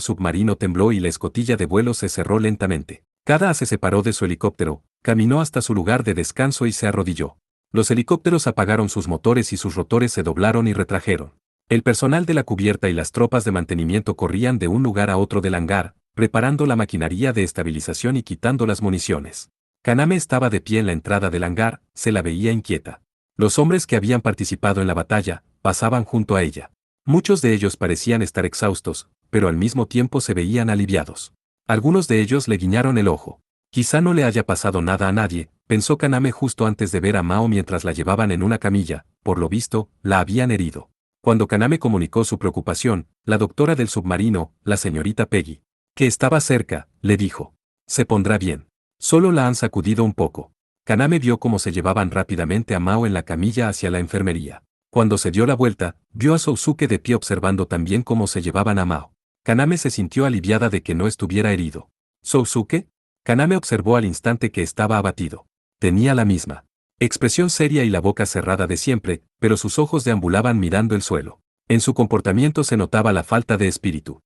submarino tembló y la escotilla de vuelo se cerró lentamente. Cada ase se separó de su helicóptero, caminó hasta su lugar de descanso y se arrodilló. Los helicópteros apagaron sus motores y sus rotores se doblaron y retrajeron. El personal de la cubierta y las tropas de mantenimiento corrían de un lugar a otro del hangar, preparando la maquinaria de estabilización y quitando las municiones. Kaname estaba de pie en la entrada del hangar, se la veía inquieta. Los hombres que habían participado en la batalla, pasaban junto a ella. Muchos de ellos parecían estar exhaustos, pero al mismo tiempo se veían aliviados. Algunos de ellos le guiñaron el ojo. Quizá no le haya pasado nada a nadie, pensó Kaname justo antes de ver a Mao mientras la llevaban en una camilla, por lo visto, la habían herido. Cuando Kaname comunicó su preocupación, la doctora del submarino, la señorita Peggy, que estaba cerca, le dijo: se pondrá bien. Solo la han sacudido un poco. Kaname vio cómo se llevaban rápidamente a Mao en la camilla hacia la enfermería. Cuando se dio la vuelta, vio a Sousuke de pie observando también cómo se llevaban a Mao. Kaname se sintió aliviada de que no estuviera herido. ¿Sousuke? Kaname observó al instante que estaba abatido. Tenía la misma expresión seria y la boca cerrada de siempre, pero sus ojos deambulaban mirando el suelo. En su comportamiento se notaba la falta de espíritu.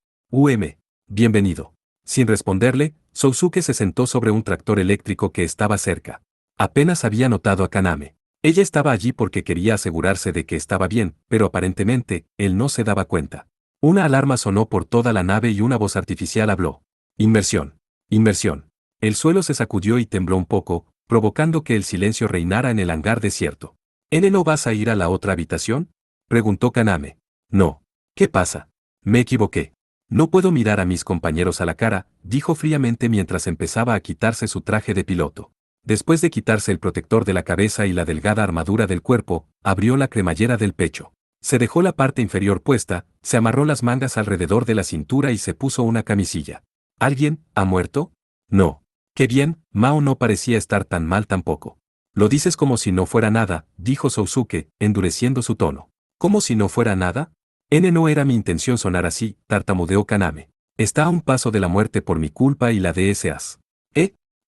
Bienvenido. Sin responderle, Sousuke se sentó sobre un tractor eléctrico que estaba cerca. Apenas había notado a Kaname. Ella estaba allí porque quería asegurarse de que estaba bien, pero aparentemente, él no se daba cuenta. Una alarma sonó por toda la nave y una voz artificial habló. Inmersión. Inmersión. El suelo se sacudió y tembló un poco, provocando que el silencio reinara en el hangar desierto. ¿No vas a ir a la otra habitación? Preguntó Kaname. No. ¿Qué pasa? Me equivoqué. No puedo mirar a mis compañeros a la cara, dijo fríamente mientras empezaba a quitarse su traje de piloto. Después de quitarse el protector de la cabeza y la delgada armadura del cuerpo, abrió la cremallera del pecho. Se dejó la parte inferior puesta, se amarró las mangas alrededor de la cintura y se puso una camisilla. ¿Alguien ha muerto? No. Qué bien, Mao no parecía estar tan mal tampoco. Lo dices como si no fuera nada, dijo Sousuke, endureciendo su tono. ¿Cómo si no fuera nada? No era mi intención sonar así, tartamudeó Kaname. Está a un paso de la muerte por mi culpa y la de ese as.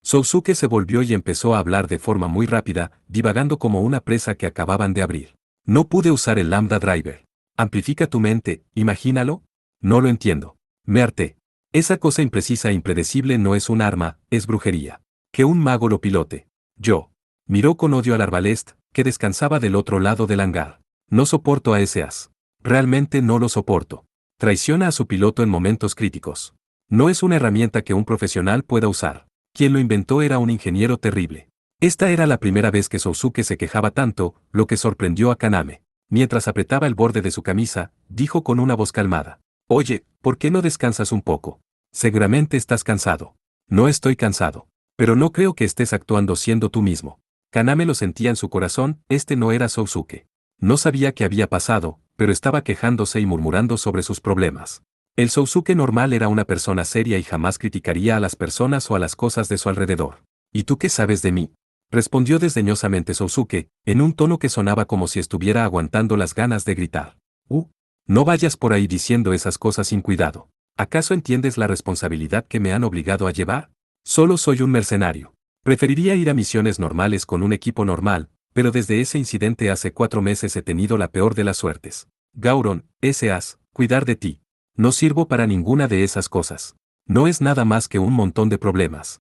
Sousuke se volvió y empezó a hablar de forma muy rápida, divagando como una presa que acababan de abrir. No pude usar el Lambda Driver. Amplifica tu mente, imagínalo. No lo entiendo. Me harté. Esa cosa imprecisa e impredecible no es un arma, es brujería. Que un mago lo pilote. Yo. Miró con odio al arbalest, que descansaba del otro lado del hangar. No soporto a ese as. Realmente no lo soporto. Traiciona a su piloto en momentos críticos. No es una herramienta que un profesional pueda usar. Quien lo inventó era un ingeniero terrible. Esta era la primera vez que Sousuke se quejaba tanto, lo que sorprendió a Kaname. Mientras apretaba el borde de su camisa, dijo con una voz calmada. Oye, ¿por qué no descansas un poco? Seguramente estás cansado. No estoy cansado. Pero no creo que estés actuando siendo tú mismo. Kaname lo sentía en su corazón, no era Sousuke. No sabía qué había pasado, pero estaba quejándose y murmurando sobre sus problemas. El Sousuke normal era una persona seria y jamás criticaría a las personas o a las cosas de su alrededor. ¿Y tú qué sabes de mí? Respondió desdeñosamente Sousuke, en un tono que sonaba como si estuviera aguantando las ganas de gritar. No vayas por ahí diciendo esas cosas sin cuidado. ¿Acaso entiendes la responsabilidad que me han obligado a llevar? Solo soy un mercenario. Preferiría ir a misiones normales con un equipo normal, pero desde ese incidente hace 4 meses he tenido la peor de las suertes. Gauron, cuidar de ti. No sirvo para ninguna de esas cosas. No es nada más que un montón de problemas.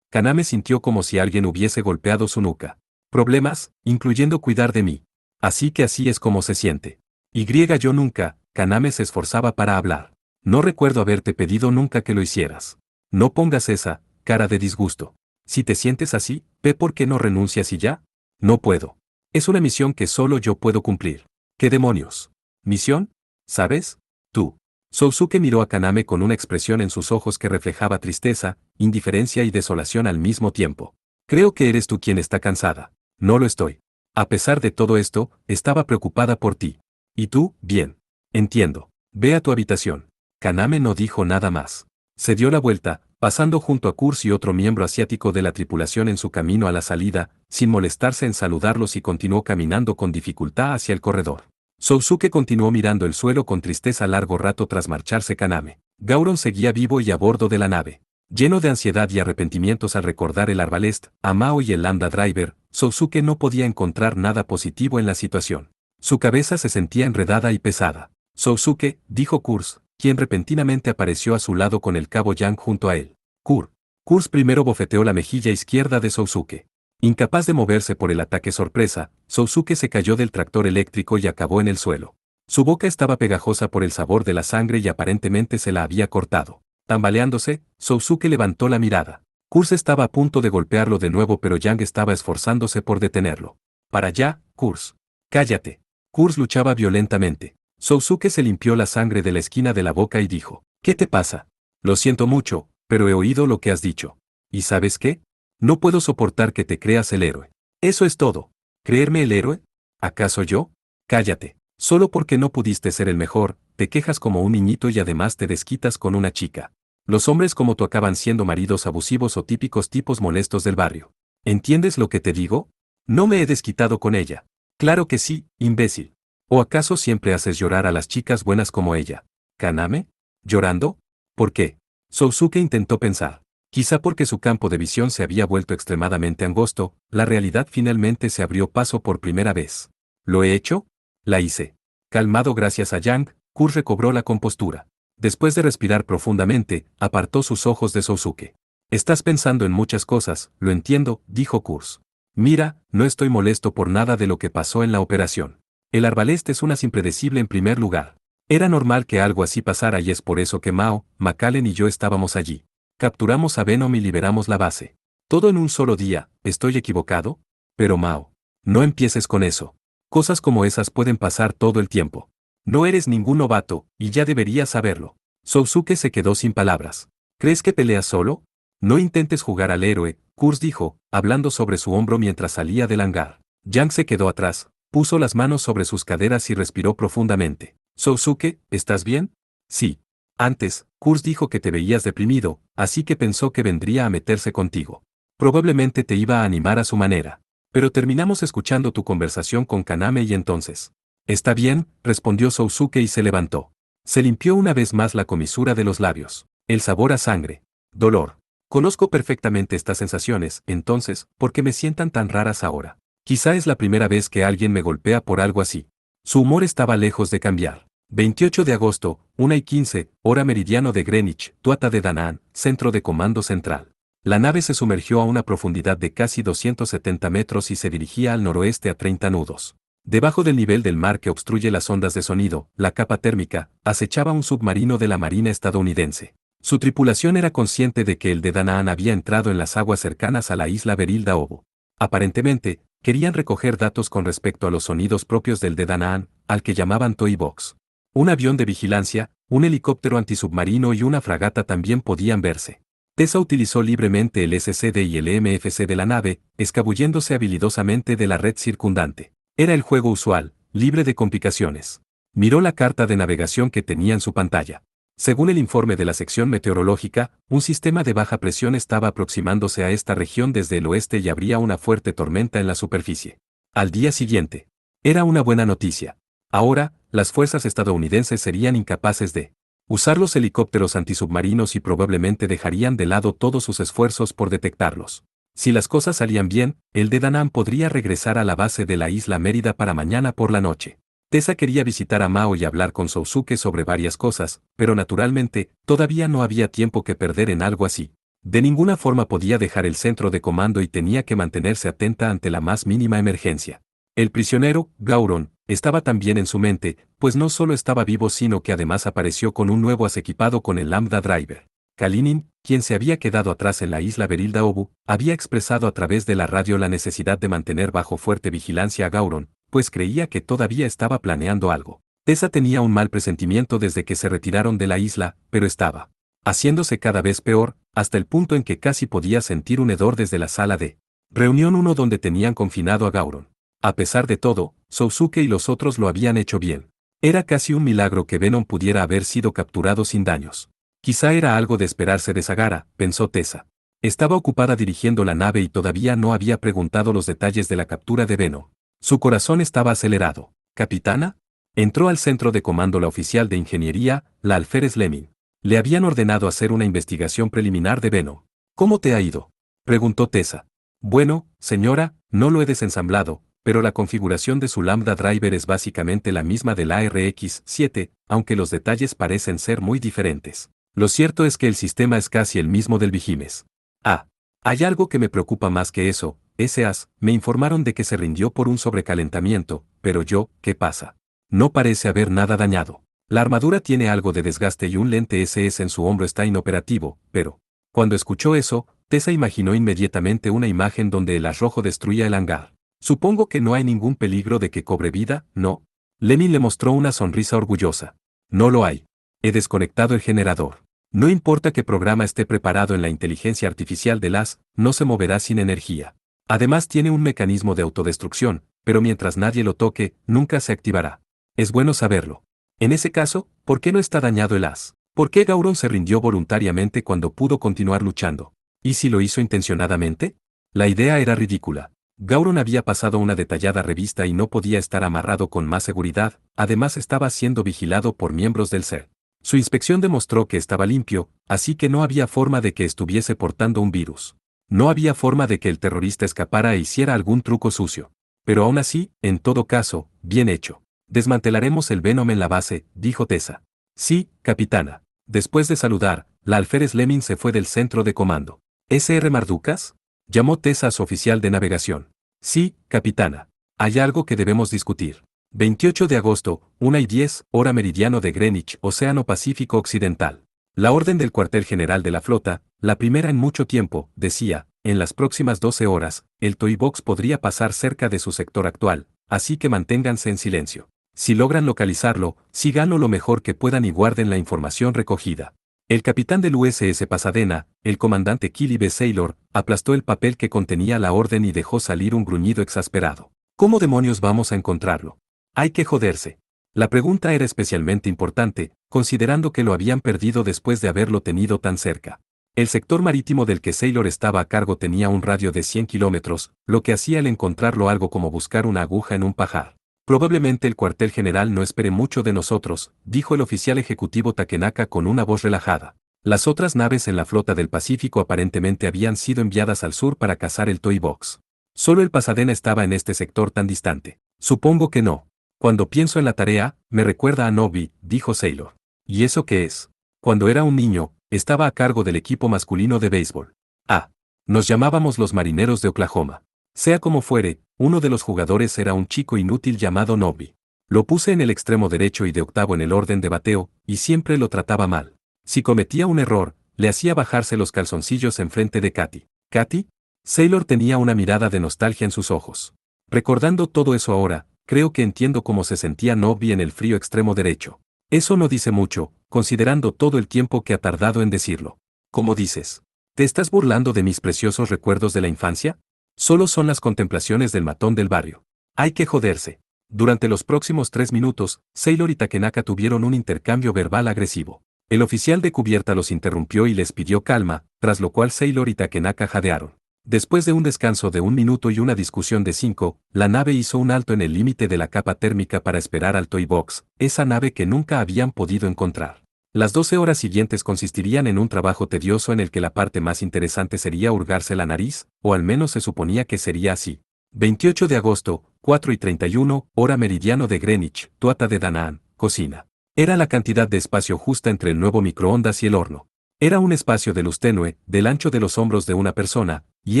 Kaname sintió como si alguien hubiese golpeado su nuca. Problemas, incluyendo cuidar de mí. Así que así es como se siente. Yo nunca, Kaname se esforzaba para hablar. No recuerdo haberte pedido nunca que lo hicieras. No pongas esa cara de disgusto. Si te sientes así, ve por qué no renuncias y ya. No puedo. Es una misión que solo yo puedo cumplir. ¿Qué demonios? ¿Misión? ¿Sabes? Tú. Sousuke miró a Kaname con una expresión en sus ojos que reflejaba tristeza, indiferencia y desolación al mismo tiempo. Creo que eres tú quien está cansada. No lo estoy. A pesar de todo esto, estaba preocupada por ti. ¿Y tú? Bien. Entiendo. Ve a tu habitación. Kaname no dijo nada más. Se dio la vuelta, pasando junto a Kurz y otro miembro asiático de la tripulación en su camino a la salida, sin molestarse en saludarlos y continuó caminando con dificultad hacia el corredor. Sousuke continuó mirando el suelo con tristeza largo rato tras marcharse Kaname. Gauron seguía vivo y a bordo de la nave. Lleno de ansiedad y arrepentimientos al recordar el Arbalest, a Mao y el Lambda Driver, Sousuke no podía encontrar nada positivo en la situación. Su cabeza se sentía enredada y pesada. Sousuke, dijo Kurz, quien repentinamente apareció a su lado con el cabo Yang junto a él. Kurz primero bofeteó la mejilla izquierda de Sousuke. Incapaz de moverse por el ataque sorpresa, Sousuke se cayó del tractor eléctrico y acabó en el suelo. Su boca estaba pegajosa por el sabor de la sangre y aparentemente se la había cortado. Tambaleándose, Sousuke levantó la mirada. Kurz estaba a punto de golpearlo de nuevo pero Yang estaba esforzándose por detenerlo. Para allá, Kurz. Cállate. Kurz luchaba violentamente. Sousuke se limpió la sangre de la esquina de la boca y dijo, ¿qué te pasa? Lo siento mucho, pero he oído lo que has dicho. ¿Y sabes qué? No puedo soportar que te creas el héroe. Eso es todo. ¿Creerme el héroe? ¿Acaso yo? Cállate. Solo porque no pudiste ser el mejor, te quejas como un niñito y además te desquitas con una chica. Los hombres como tú acaban siendo maridos abusivos o típicos tipos molestos del barrio. ¿Entiendes lo que te digo? No me he desquitado con ella. Claro que sí, imbécil. ¿O acaso siempre haces llorar a las chicas buenas como ella? ¿Kaname? ¿Llorando? ¿Por qué? Sousuke intentó pensar. Quizá porque su campo de visión se había vuelto extremadamente angosto, la realidad finalmente se abrió paso por primera vez. ¿Lo he hecho? La hice. Calmado gracias a Yang, Kurz recobró la compostura. Después de respirar profundamente, apartó sus ojos de Sousuke. Estás pensando en muchas cosas, lo entiendo, dijo Kurz. Mira, no estoy molesto por nada de lo que pasó en la operación. El Arbalest es una impredecible en primer lugar. Era normal que algo así pasara y es por eso que Mao, McAllen y yo estábamos allí. Capturamos a Venom y liberamos la base. Todo en un solo día, ¿estoy equivocado? Pero Mao, no empieces con eso. Cosas como esas pueden pasar todo el tiempo. No eres ningún novato, y ya deberías saberlo. Sousuke se quedó sin palabras. ¿Crees que peleas solo? No intentes jugar al héroe, Kurz dijo, hablando sobre su hombro mientras salía del hangar. Yang se quedó atrás, puso las manos sobre sus caderas y respiró profundamente. Sousuke, ¿estás bien? Sí. Antes, Kurz dijo que te veías deprimido, así que pensó que vendría a meterse contigo. Probablemente te iba a animar a su manera. Pero terminamos escuchando tu conversación con Kaname y entonces. Está bien, respondió Sousuke y se levantó. Se limpió una vez más la comisura de los labios. El sabor a sangre. Dolor. Conozco perfectamente estas sensaciones, entonces, ¿por qué me sientan tan raras ahora? Quizá es la primera vez que alguien me golpea por algo así. Su humor estaba lejos de cambiar. 28 de agosto, 1:15, hora meridiano de Greenwich, Tuata de Danann, centro de comando central. La nave se sumergió a una profundidad de casi 270 metros y se dirigía al noroeste a 30 nudos. Debajo del nivel del mar que obstruye las ondas de sonido, la capa térmica, acechaba un submarino de la Marina estadounidense. Su tripulación era consciente de que el de Danann había entrado en las aguas cercanas a la isla Berilda Obo. Aparentemente, querían recoger datos con respecto a los sonidos propios del de Danann, al que llamaban Toy Box. Un avión de vigilancia, un helicóptero antisubmarino y una fragata también podían verse. Tessa utilizó libremente el SCD y el MFC de la nave, escabulléndose habilidosamente de la red circundante. Era el juego usual, libre de complicaciones. Miró la carta de navegación que tenía en su pantalla. Según el informe de la sección meteorológica, un sistema de baja presión estaba aproximándose a esta región desde el oeste y habría una fuerte tormenta en la superficie. Al día siguiente. Era una buena noticia. Ahora, las fuerzas estadounidenses serían incapaces de usar los helicópteros antisubmarinos y probablemente dejarían de lado todos sus esfuerzos por detectarlos. Si las cosas salían bien, el de Danann podría regresar a la base de la isla Mérida para mañana por la noche. Tessa quería visitar a Mao y hablar con Sousuke sobre varias cosas, pero naturalmente, todavía no había tiempo que perder en algo así. De ninguna forma podía dejar el centro de comando y tenía que mantenerse atenta ante la más mínima emergencia. El prisionero, Gauron, estaba también en su mente, pues no solo estaba vivo sino que además apareció con un nuevo as equipado con el Lambda Driver. Kalinin, quien se había quedado atrás en la isla Berilda Obu, había expresado a través de la radio la necesidad de mantener bajo fuerte vigilancia a Gauron, pues creía que todavía estaba planeando algo. Tessa tenía un mal presentimiento desde que se retiraron de la isla, pero estaba haciéndose cada vez peor, hasta el punto en que casi podía sentir un hedor desde la sala de reunión 1 donde tenían confinado a Gauron. A pesar de todo, Sousuke y los otros lo habían hecho bien. Era casi un milagro que Venom pudiera haber sido capturado sin daños. Quizá era algo de esperarse de Sagara, pensó Tessa. Estaba ocupada dirigiendo la nave y todavía no había preguntado los detalles de la captura de Venom. Su corazón estaba acelerado. ¿Capitana? Entró al centro de comando la oficial de ingeniería, la alférez Lemming. Le habían ordenado hacer una investigación preliminar de Venom. ¿Cómo te ha ido?, preguntó Tessa. Bueno, señora, no lo he desensamblado, pero la configuración de su Lambda Driver es básicamente la misma del ARX-7, aunque los detalles parecen ser muy diferentes. Lo cierto es que el sistema es casi el mismo del Vigimes. Ah, hay algo que me preocupa más que eso. Ese as, me informaron de que se rindió por un sobrecalentamiento, pero ¿qué pasa? No parece haber nada dañado. La armadura tiene algo de desgaste y un lente SS en su hombro está inoperativo, pero... Cuando escuchó eso, Tessa imaginó inmediatamente una imagen donde el as rojo destruía el hangar. Supongo que no hay ningún peligro de que cobre vida, ¿no? Lenin le mostró una sonrisa orgullosa. No lo hay. He desconectado el generador. No importa qué programa esté preparado en la inteligencia artificial del as, no se moverá sin energía. Además tiene un mecanismo de autodestrucción, pero mientras nadie lo toque, nunca se activará. Es bueno saberlo. En ese caso, ¿por qué no está dañado el as? ¿Por qué Gauron se rindió voluntariamente cuando pudo continuar luchando? ¿Y si lo hizo intencionadamente? La idea era ridícula. Gauron había pasado una detallada revista y no podía estar amarrado con más seguridad, además estaba siendo vigilado por miembros del SER. Su inspección demostró que estaba limpio, así que no había forma de que estuviese portando un virus. No había forma de que el terrorista escapara e hiciera algún truco sucio. Pero aún así, en todo caso, bien hecho. Desmantelaremos el Venom en la base, dijo Tessa. Sí, capitana. Después de saludar, la alférez Lemming se fue del centro de comando. ¿SR Mardukas? Llamó Tessa a su oficial de navegación. Sí, capitana. Hay algo que debemos discutir. 28 de agosto, 1:10, hora meridiano de Greenwich, Océano Pacífico Occidental. La orden del cuartel general de la flota, la primera en mucho tiempo, decía, en las próximas 12 horas, el Toy Box podría pasar cerca de su sector actual, así que manténganse en silencio. Si logran localizarlo, síganlo lo mejor que puedan y guarden la información recogida. El capitán del USS Pasadena, el comandante Killy B. Sailor, aplastó el papel que contenía la orden y dejó salir un gruñido exasperado. ¿Cómo demonios vamos a encontrarlo? Hay que joderse. La pregunta era especialmente importante, considerando que lo habían perdido después de haberlo tenido tan cerca. El sector marítimo del que Sailor estaba a cargo tenía un radio de 100 kilómetros, lo que hacía el encontrarlo algo como buscar una aguja en un pajar. Probablemente el cuartel general no espere mucho de nosotros, dijo el oficial ejecutivo Takenaka con una voz relajada. Las otras naves en la flota del Pacífico aparentemente habían sido enviadas al sur para cazar el Toy Box. Solo el Pasadena estaba en este sector tan distante. Supongo que no. Cuando pienso en la tarea, me recuerda a Nobi, dijo Sailor. ¿Y eso qué es? Cuando era un niño, estaba a cargo del equipo masculino de béisbol. Ah. Nos llamábamos los Marineros de Oklahoma. Sea como fuere, uno de los jugadores era un chico inútil llamado Nobi. Lo puse en el extremo derecho y de octavo en el orden de bateo, y siempre lo trataba mal. Si cometía un error, le hacía bajarse los calzoncillos enfrente de Katy. ¿Katy? Sailor tenía una mirada de nostalgia en sus ojos. Recordando todo eso ahora, creo que entiendo cómo se sentía Nobi en el frío extremo derecho. Eso no dice mucho, considerando todo el tiempo que ha tardado en decirlo. ¿Cómo dices? ¿Te estás burlando de mis preciosos recuerdos de la infancia? Solo son las contemplaciones del matón del barrio. Hay que joderse. Durante los próximos 3 minutos, Sailor y Takenaka tuvieron un intercambio verbal agresivo. El oficial de cubierta los interrumpió y les pidió calma, tras lo cual Sailor y Takenaka jadearon. Después de un descanso de 1 minuto y una discusión de 5, la nave hizo un alto en el límite de la capa térmica para esperar al Toy Box, esa nave que nunca habían podido encontrar. Las 12 horas siguientes consistirían en un trabajo tedioso en el que la parte más interesante sería hurgarse la nariz, o al menos se suponía que sería así. 28 de agosto, 4:31, hora meridiano de Greenwich, Tuata de Danaan, cocina. Era la cantidad de espacio justa entre el nuevo microondas y el horno. Era un espacio de luz tenue, del ancho de los hombros de una persona, y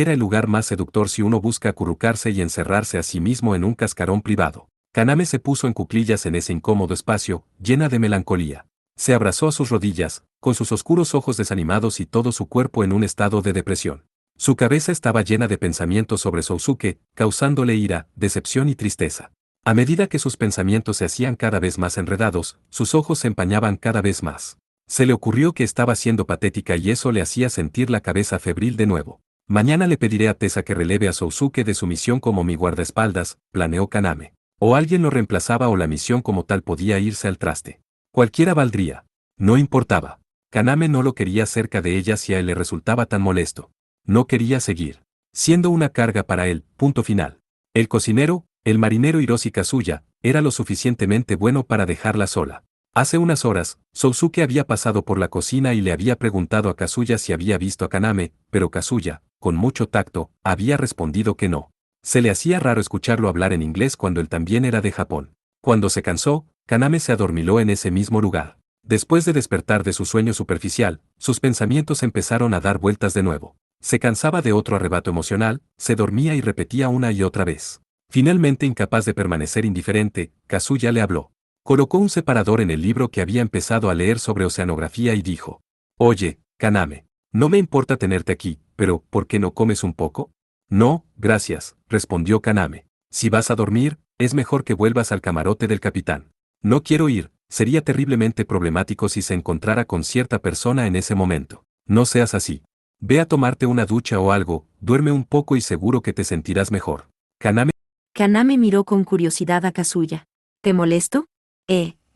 era el lugar más seductor si uno busca acurrucarse y encerrarse a sí mismo en un cascarón privado. Kaname se puso en cuclillas en ese incómodo espacio, llena de melancolía. Se abrazó a sus rodillas, con sus oscuros ojos desanimados y todo su cuerpo en un estado de depresión. Su cabeza estaba llena de pensamientos sobre Sousuke, causándole ira, decepción y tristeza. A medida que sus pensamientos se hacían cada vez más enredados, sus ojos se empañaban cada vez más. Se le ocurrió que estaba siendo patética y eso le hacía sentir la cabeza febril de nuevo. Mañana le pediré a Tessa que releve a Sousuke de su misión como mi guardaespaldas, planeó Kaname. O alguien lo reemplazaba o la misión como tal podía irse al traste. Cualquiera valdría. No importaba. Kaname no lo quería cerca de ella si a él le resultaba tan molesto. No quería seguir siendo una carga para él, punto final. El cocinero, el marinero Hiroshi Kazuya, era lo suficientemente bueno para dejarla sola. Hace unas horas, Sousuke había pasado por la cocina y le había preguntado a Kazuya si había visto a Kaname, pero Kazuya, con mucho tacto, había respondido que no. Se le hacía raro escucharlo hablar en inglés cuando él también era de Japón. Cuando se cansó, Kaname se adormiló en ese mismo lugar. Después de despertar de su sueño superficial, sus pensamientos empezaron a dar vueltas de nuevo. Se cansaba de otro arrebato emocional, se dormía y repetía una y otra vez. Finalmente, incapaz de permanecer indiferente, Kazuya le habló. Colocó un separador en el libro que había empezado a leer sobre oceanografía y dijo: Oye, Kaname, no me importa tenerte aquí, pero ¿por qué no comes un poco? No, gracias, respondió Kaname. Si vas a dormir, es mejor que vuelvas al camarote del capitán. No quiero ir, sería terriblemente problemático si se encontrara con cierta persona en ese momento. No seas así. Ve a tomarte una ducha o algo, duerme un poco y seguro que te sentirás mejor. Kaname miró con curiosidad a Kazuya. ¿Te molesto?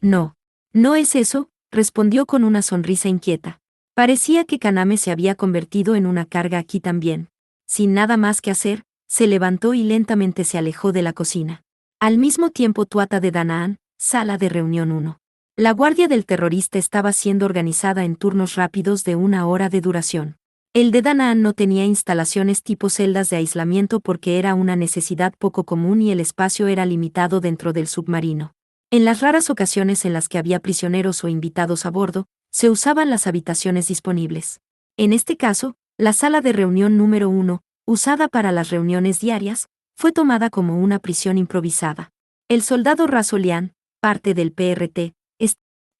No. No es eso, respondió con una sonrisa inquieta. Parecía que Kaname se había convertido en una carga aquí también. Sin nada más que hacer, se levantó y lentamente se alejó de la cocina. Al mismo tiempo Tuata de Danaan, sala de reunión 1. La guardia del terrorista estaba siendo organizada en turnos rápidos de 1 hora de duración. El de Danaan no tenía instalaciones tipo celdas de aislamiento porque era una necesidad poco común y el espacio era limitado dentro del submarino. En las raras ocasiones en las que había prisioneros o invitados a bordo, se usaban las habitaciones disponibles. En este caso, la sala de reunión número 1, usada para las reuniones diarias, fue tomada como una prisión improvisada. El soldado Raso Lian, parte del PRT,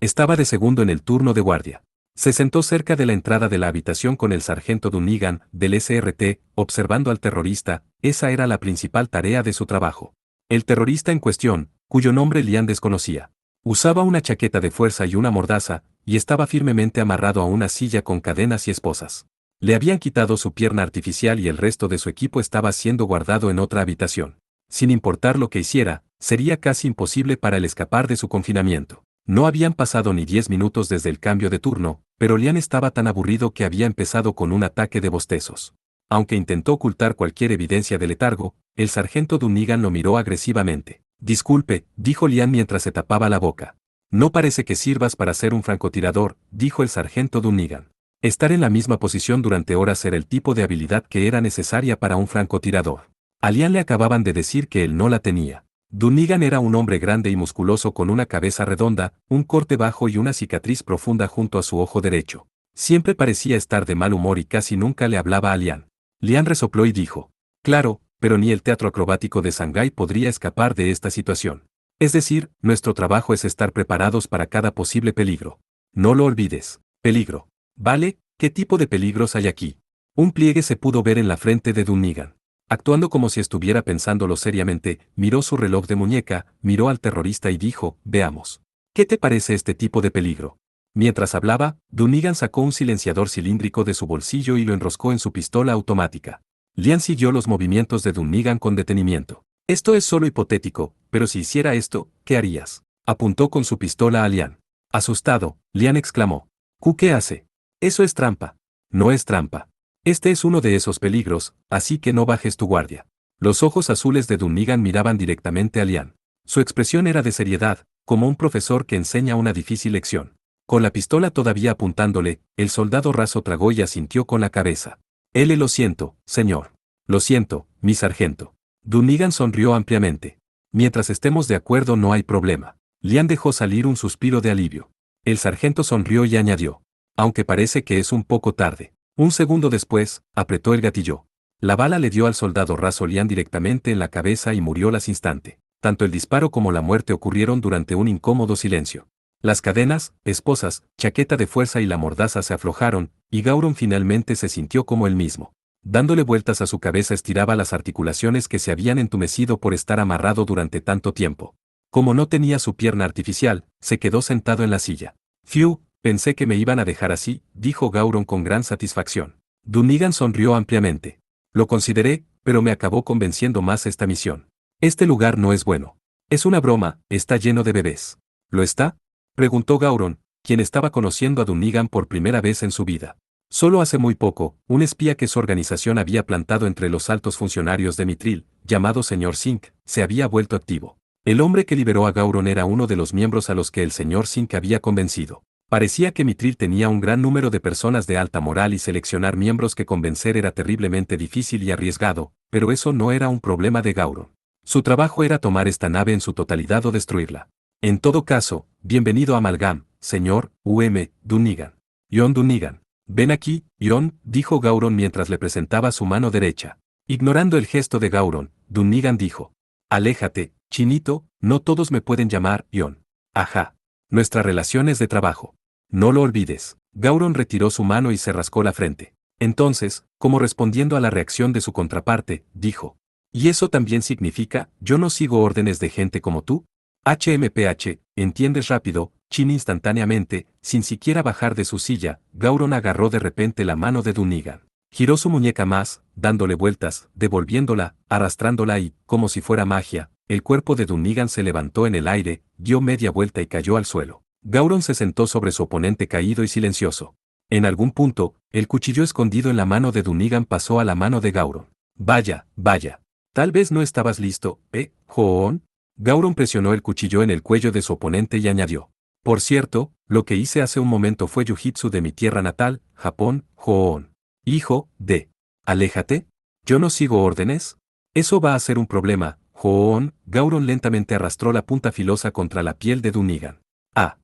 estaba de segundo en el turno de guardia. Se sentó cerca de la entrada de la habitación con el sargento Dunnigan, del SRT, observando al terrorista. Esa era la principal tarea de su trabajo. El terrorista en cuestión, cuyo nombre Lian desconocía, usaba una chaqueta de fuerza y una mordaza, y estaba firmemente amarrado a una silla con cadenas y esposas. Le habían quitado su pierna artificial y el resto de su equipo estaba siendo guardado en otra habitación. Sin importar lo que hiciera, sería casi imposible para él escapar de su confinamiento. No habían pasado ni 10 minutos desde el cambio de turno, pero Lian estaba tan aburrido que había empezado con un ataque de bostezos. Aunque intentó ocultar cualquier evidencia de letargo, el sargento Dunnigan lo miró agresivamente. Disculpe, dijo Lian mientras se tapaba la boca. No parece que sirvas para ser un francotirador, dijo el sargento Dunnigan. Estar en la misma posición durante horas era el tipo de habilidad que era necesaria para un francotirador. A Lian le acababan de decir que él no la tenía. Dunnigan era un hombre grande y musculoso con una cabeza redonda, un corte bajo y una cicatriz profunda junto a su ojo derecho. Siempre parecía estar de mal humor y casi nunca le hablaba a Lian. Lian resopló y dijo: Claro, pero ni el teatro acrobático de Shanghái podría escapar de esta situación. Es decir, nuestro trabajo es estar preparados para cada posible peligro. No lo olvides. Peligro. ¿Vale? ¿Qué tipo de peligros hay aquí? Un pliegue se pudo ver en la frente de Dunnigan. Actuando como si estuviera pensándolo seriamente, miró su reloj de muñeca, miró al terrorista y dijo: Veamos. ¿Qué te parece este tipo de peligro? Mientras hablaba, Dunnigan sacó un silenciador cilíndrico de su bolsillo y lo enroscó en su pistola automática. Lian siguió los movimientos de Dunnigan con detenimiento. Esto es solo hipotético, pero si hiciera esto, ¿qué harías? Apuntó con su pistola a Lian. Asustado, Lian exclamó: ¿Qué hace? Eso es trampa. No es trampa. Este es uno de esos peligros, así que no bajes tu guardia. Los ojos azules de Dunnigan miraban directamente a Lian. Su expresión era de seriedad, como un profesor que enseña una difícil lección. Con la pistola todavía apuntándole, el soldado raso tragó y asintió con la cabeza. Lo siento, señor. Lo siento, mi sargento. Dunnigan sonrió ampliamente. Mientras estemos de acuerdo no hay problema. Lian dejó salir un suspiro de alivio. El sargento sonrió y añadió: Aunque parece que es un poco tarde. Un segundo después, apretó el gatillo. La bala le dio al soldado Rasolian directamente en la cabeza y murió al instante. Tanto el disparo como la muerte ocurrieron durante un incómodo silencio. Las cadenas, esposas, chaqueta de fuerza y la mordaza se aflojaron, y Gauron finalmente se sintió como él mismo. Dándole vueltas a su cabeza estiraba las articulaciones que se habían entumecido por estar amarrado durante tanto tiempo. Como no tenía su pierna artificial, se quedó sentado en la silla. «Fiu, pensé que me iban a dejar así», dijo Gauron con gran satisfacción. Dunnigan sonrió ampliamente. «Lo consideré, pero me acabó convenciendo más esta misión. Este lugar no es bueno. Es una broma, está lleno de bebés». «¿Lo está?», preguntó Gauron, quien estaba conociendo a Dunnigan por primera vez en su vida. Solo hace muy poco, un espía que su organización había plantado entre los altos funcionarios de Mithril, llamado Sr. Zink, se había vuelto activo. El hombre que liberó a Gauron era uno de los miembros a los que el Sr. Zink había convencido. Parecía que Mithril tenía un gran número de personas de alta moral y seleccionar miembros que convencer era terriblemente difícil y arriesgado, pero eso no era un problema de Gauron. Su trabajo era tomar esta nave en su totalidad o destruirla. En todo caso, bienvenido a Amalgam, señor Dunnigan. Jon Dunnigan. «Ven aquí, Jon», dijo Gauron mientras le presentaba su mano derecha. Ignorando el gesto de Gauron, Dunnigan dijo: «Aléjate, chinito, no todos me pueden llamar Jon. Ajá. Nuestra relación es de trabajo. No lo olvides». Gauron retiró su mano y se rascó la frente. Entonces, como respondiendo a la reacción de su contraparte, dijo: «¿Y eso también significa, yo no sigo órdenes de gente como tú?» HMPH, ¿entiendes rápido? Chin instantáneamente, sin siquiera bajar de su silla, Gauron agarró de repente la mano de Dunnigan. Giró su muñeca más, dándole vueltas, devolviéndola, arrastrándola y, como si fuera magia, el cuerpo de Dunnigan se levantó en el aire, dio media vuelta y cayó al suelo. Gauron se sentó sobre su oponente caído y silencioso. En algún punto, el cuchillo escondido en la mano de Dunnigan pasó a la mano de Gauron. «Vaya, vaya. Tal vez no estabas listo, Joon». Gauron presionó el cuchillo en el cuello de su oponente y añadió: «Por cierto, lo que hice hace un momento fue Jiu-Jitsu de mi tierra natal, Japón, Joon. Hijo de... Aléjate. ¿Yo no sigo órdenes? Eso va a ser un problema, Joon». Gauron lentamente arrastró la punta filosa contra la piel de Dunnigan. «Ah.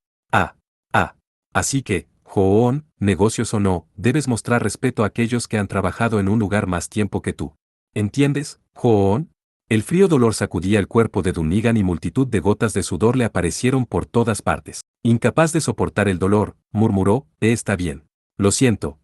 Así que, Joon, negocios o no, debes mostrar respeto a aquellos que han trabajado en un lugar más tiempo que tú. ¿Entiendes, Joon?». El frío dolor sacudía el cuerpo de Dunnigan y multitud de gotas de sudor le aparecieron por todas partes. Incapaz de soportar el dolor, murmuró: «Está bien. Lo siento.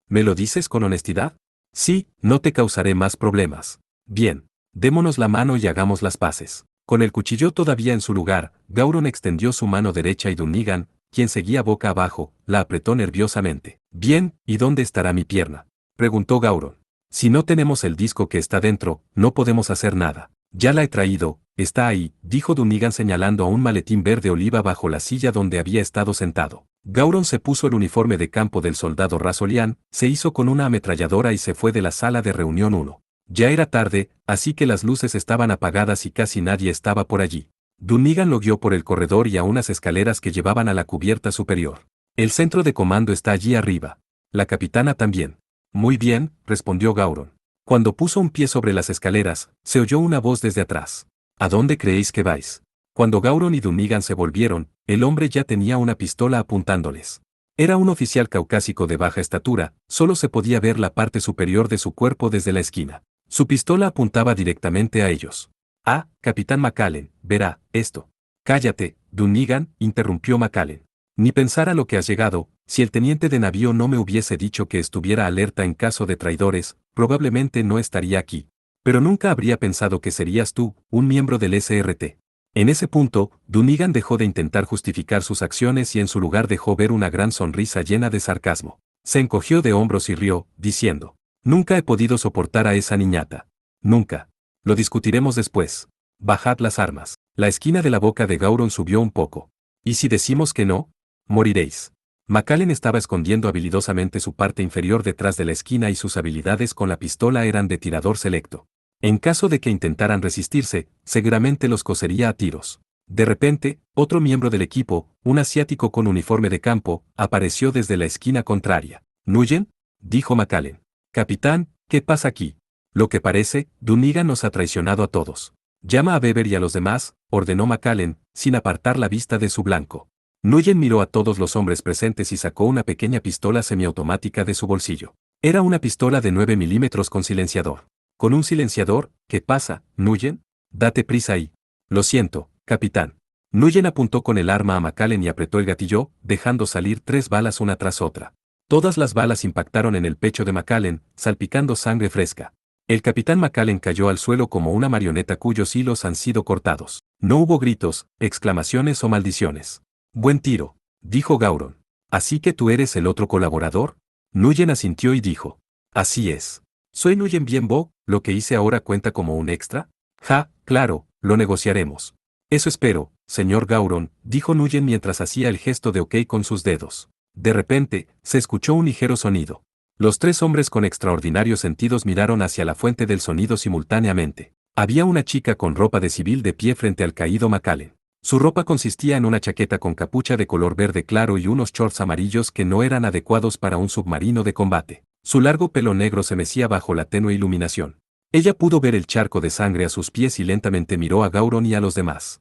¿Me lo dices con honestidad?». «Sí, no te causaré más problemas». «Bien. Démonos la mano y hagamos las paces». Con el cuchillo todavía en su lugar, Gauron extendió su mano derecha y Dunnigan, quien seguía boca abajo, la apretó nerviosamente. «Bien, ¿y dónde estará mi pierna?», preguntó Gauron. «Si no tenemos el disco que está dentro, no podemos hacer nada». «Ya la he traído, está ahí», dijo Dunnigan señalando a un maletín verde oliva bajo la silla donde había estado sentado. Gauron se puso el uniforme de campo del soldado Rasolian, se hizo con una ametralladora y se fue de la sala de reunión 1. Ya era tarde, así que las luces estaban apagadas y casi nadie estaba por allí. Dunnigan lo guió por el corredor y a unas escaleras que llevaban a la cubierta superior. «El centro de comando está allí arriba. La capitana también». «Muy bien», respondió Gauron. Cuando puso un pie sobre las escaleras, se oyó una voz desde atrás. «¿A dónde creéis que vais?». Cuando Gauron y Dunnigan se volvieron, el hombre ya tenía una pistola apuntándoles. Era un oficial caucásico de baja estatura, solo se podía ver la parte superior de su cuerpo desde la esquina. Su pistola apuntaba directamente a ellos. «Ah, Capitán McAllen, verá, esto». «Cállate, Dunnigan», interrumpió McAllen. «Ni pensar a lo que has llegado. Si el teniente de navío no me hubiese dicho que estuviera alerta en caso de traidores, probablemente no estaría aquí. Pero nunca habría pensado que serías tú, un miembro del SRT». En ese punto, Dunnigan dejó de intentar justificar sus acciones y en su lugar dejó ver una gran sonrisa llena de sarcasmo. Se encogió de hombros y rió, diciendo: «Nunca he podido soportar a esa niñata. Nunca. Lo discutiremos después. Bajad las armas». La esquina de la boca de Gauron subió un poco. «¿Y si decimos que no? Moriréis». McAllen estaba escondiendo habilidosamente su parte inferior detrás de la esquina y sus habilidades con la pistola eran de tirador selecto. En caso de que intentaran resistirse, seguramente los cosería a tiros. De repente, otro miembro del equipo, un asiático con uniforme de campo, apareció desde la esquina contraria. «¿Nguyen?», dijo McAllen. «Capitán, ¿qué pasa aquí?». «Lo que parece, Dunnigan nos ha traicionado a todos». «Llama a Weber y a los demás», ordenó McAllen, sin apartar la vista de su blanco. Nguyen miró a todos los hombres presentes y sacó una pequeña pistola semiautomática de su bolsillo. Era una pistola de 9 milímetros con silenciador. ¿Con un silenciador? ¿Qué pasa, Nguyen? Date prisa ahí. Lo siento, capitán. Nguyen apuntó con el arma a McAllen y apretó el gatillo, dejando salir 3 balas una tras otra. Todas las balas impactaron en el pecho de McAllen, salpicando sangre fresca. El capitán McAllen cayó al suelo como una marioneta cuyos hilos han sido cortados. No hubo gritos, exclamaciones o maldiciones. Buen tiro, dijo Gauron. ¿Así que tú eres el otro colaborador? Nguyen asintió y dijo. Así es. ¿Soy Nguyen Bien Bo? ¿Lo que hice ahora cuenta como un extra? Ja, claro, lo negociaremos. Eso espero, señor Gauron, dijo Nguyen mientras hacía el gesto de ok con sus dedos. De repente, se escuchó un ligero sonido. Los 3 hombres con extraordinarios sentidos miraron hacia la fuente del sonido simultáneamente. Había una chica con ropa de civil de pie frente al caído McAllen. Su ropa consistía en una chaqueta con capucha de color verde claro y unos shorts amarillos que no eran adecuados para un submarino de combate. Su largo pelo negro se mecía bajo la tenue iluminación. Ella pudo ver el charco de sangre a sus pies y lentamente miró a Gauron y a los demás.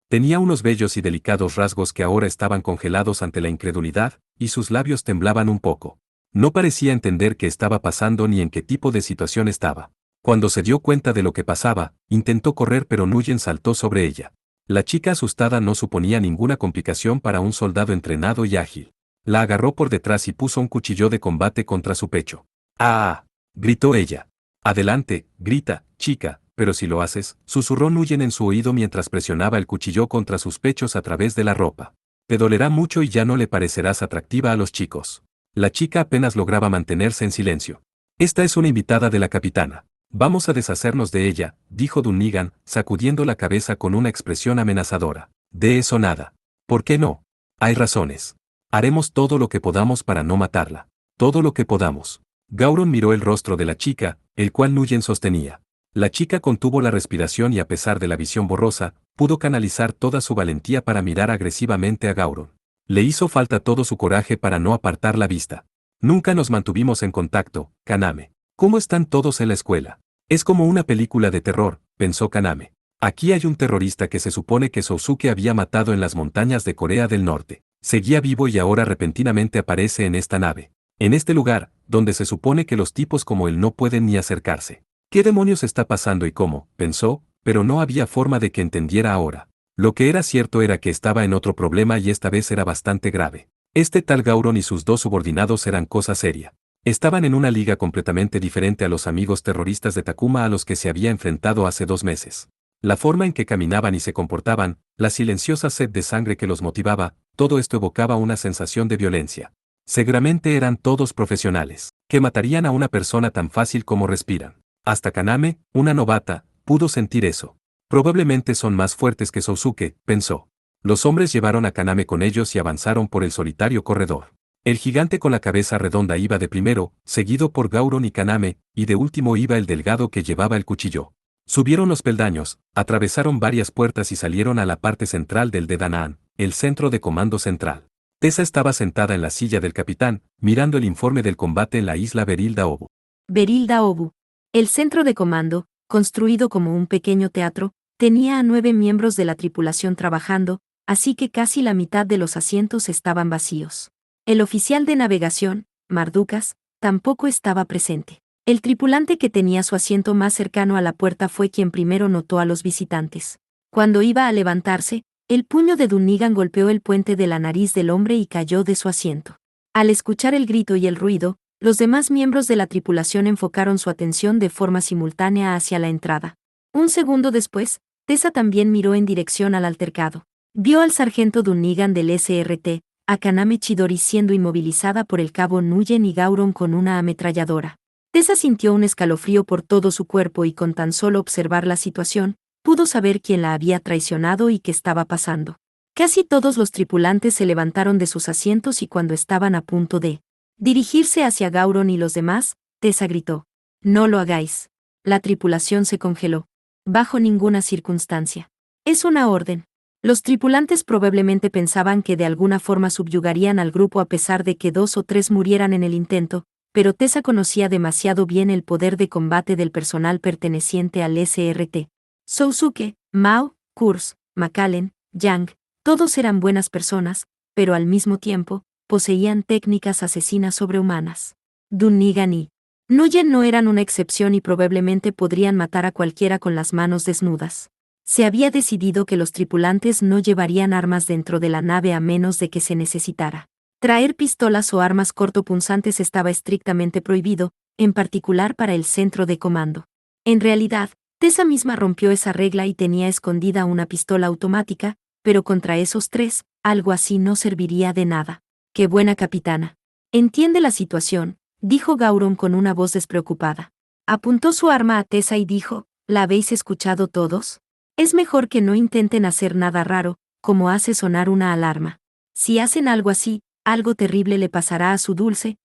Tenía unos bellos y delicados rasgos que ahora estaban congelados ante la incredulidad, y sus labios temblaban un poco. No parecía entender qué estaba pasando ni en qué tipo de situación estaba. Cuando se dio cuenta de lo que pasaba, intentó correr pero Nguyen saltó sobre ella. La chica asustada no suponía ninguna complicación para un soldado entrenado y ágil. La agarró por detrás y puso un cuchillo de combate contra su pecho. ¡Ah! Gritó ella. Adelante, grita, chica, pero si lo haces, susurró Nguyen en su oído mientras presionaba el cuchillo contra sus pechos a través de la ropa. Te dolerá mucho y ya no le parecerás atractiva a los chicos. La chica apenas lograba mantenerse en silencio. Esta es una invitada de la capitana. Vamos a deshacernos de ella, dijo Dunnigan, sacudiendo la cabeza con una expresión amenazadora. De eso nada. ¿Por qué no? Hay razones. Haremos todo lo que podamos para no matarla. Todo lo que podamos. Gauron miró el rostro de la chica, el cual Nguyen sostenía. La chica contuvo la respiración y a pesar de la visión borrosa, pudo canalizar toda su valentía para mirar agresivamente a Gauron. Le hizo falta todo su coraje para no apartar la vista. Nunca nos mantuvimos en contacto, Kaname. ¿Cómo están todos en la escuela? Es como una película de terror, pensó Kaname. Aquí hay un terrorista que se supone que Sousuke había matado en las montañas de Corea del Norte. Seguía vivo y ahora repentinamente aparece en esta nave. En este lugar, donde se supone que los tipos como él no pueden ni acercarse. ¿Qué demonios está pasando y cómo? Pensó, pero no había forma de que entendiera ahora. Lo que era cierto era que estaba en otro problema y esta vez era bastante grave. Este tal Gauron y sus 2 subordinados eran cosa seria. Estaban en una liga completamente diferente a los amigos terroristas de Takuma a los que se había enfrentado hace 2 meses. La forma en que caminaban y se comportaban, la silenciosa sed de sangre que los motivaba, todo esto evocaba una sensación de violencia. Seguramente eran todos profesionales, que matarían a una persona tan fácil como respiran. Hasta Kaname, una novata, pudo sentir eso. Probablemente son más fuertes que Sousuke, pensó. Los hombres llevaron a Kaname con ellos y avanzaron por el solitario corredor. El gigante con la cabeza redonda iba de primero, seguido por Gauron y Kaname, y de último iba el delgado que llevaba el cuchillo. Subieron los peldaños, atravesaron varias puertas y salieron a la parte central del de Danaan, el centro de comando central. Tessa estaba sentada en la silla del capitán, mirando el informe del combate en la isla Berilda Obu. Berilda Obu. El centro de comando, construido como un pequeño teatro, tenía a 9 miembros de la tripulación trabajando, así que casi la mitad de los asientos estaban vacíos. El oficial de navegación, Mardukas, tampoco estaba presente. El tripulante que tenía su asiento más cercano a la puerta fue quien primero notó a los visitantes. Cuando iba a levantarse, el puño de Dunnigan golpeó el puente de la nariz del hombre y cayó de su asiento. Al escuchar el grito y el ruido, los demás miembros de la tripulación enfocaron su atención de forma simultánea hacia la entrada. Un segundo después, Tessa también miró en dirección al altercado. Vio al sargento Dunnigan del SRT, a Kaname Chidori siendo inmovilizada por el cabo Nguyen y Gauron con una ametralladora. Tessa sintió un escalofrío por todo su cuerpo y con tan solo observar la situación, pudo saber quién la había traicionado y qué estaba pasando. Casi todos los tripulantes se levantaron de sus asientos y cuando estaban a punto de dirigirse hacia Gauron y los demás, Tessa gritó: «No lo hagáis». La tripulación se congeló. Bajo ninguna circunstancia. Es una orden. Los tripulantes probablemente pensaban que de alguna forma subyugarían al grupo a pesar de que 2 o 3 murieran en el intento, pero Tessa conocía demasiado bien el poder de combate del personal perteneciente al SRT. Sousuke, Mao, Kurz, McAllen, Yang, todos eran buenas personas, pero al mismo tiempo, poseían técnicas asesinas sobrehumanas. Dunnigan y Nguyen no eran una excepción y probablemente podrían matar a cualquiera con las manos desnudas. Se había decidido que los tripulantes no llevarían armas dentro de la nave a menos de que se necesitara. Traer pistolas o armas cortopunzantes estaba estrictamente prohibido, en particular para el centro de comando. En realidad, Tessa misma rompió esa regla y tenía escondida una pistola automática, pero contra esos tres, algo así no serviría de nada. ¡Qué buena capitana! Entiende la situación, dijo Gauron con una voz despreocupada. Apuntó su arma a Tessa y dijo, ¿la habéis escuchado todos? Es mejor que no intenten hacer nada raro, como hace sonar una alarma. Si hacen algo así, algo terrible le pasará a su dulce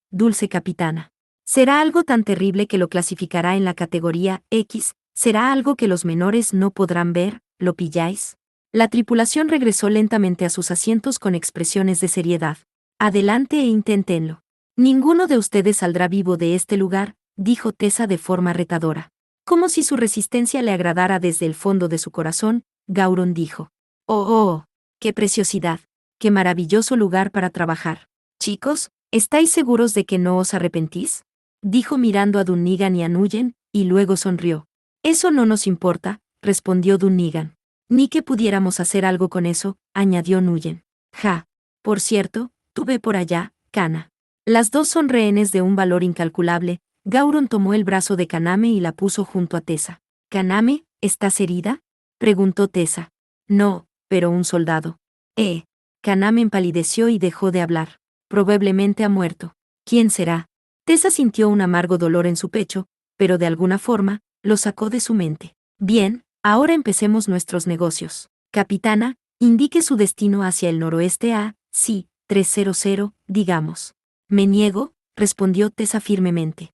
capitana. Será algo tan terrible que lo clasificará en la categoría X, será algo que los menores no podrán ver, ¿lo pilláis? La tripulación regresó lentamente a sus asientos con expresiones de seriedad. Adelante e inténtenlo. Ninguno de ustedes saldrá vivo de este lugar, dijo Tessa de forma retadora. Como si su resistencia le agradara desde el fondo de su corazón, Gauron dijo. ¡Oh! ¡Qué preciosidad! ¡Qué maravilloso lugar para trabajar! Chicos, ¿estáis seguros de que no os arrepentís? Dijo mirando a Dunnigan y a Nguyen, y luego sonrió. Eso no nos importa, respondió Dunnigan. Ni que pudiéramos hacer algo con eso, añadió Nguyen. Ja. Por cierto, tú ve por allá, Kana. Las dos son rehenes de un valor incalculable. Gauron tomó el brazo de Kaname y la puso junto a Tessa. «Kaname, ¿estás herida?», preguntó Tessa. «No, pero un soldado». Kaname empalideció y dejó de hablar. «Probablemente ha muerto». «¿Quién será?». Tessa sintió un amargo dolor en su pecho, pero de alguna forma, lo sacó de su mente. «Bien, ahora empecemos nuestros negocios. Capitana, indique su destino hacia el noroeste a, sí, 300, digamos». «Me niego», respondió Tessa firmemente.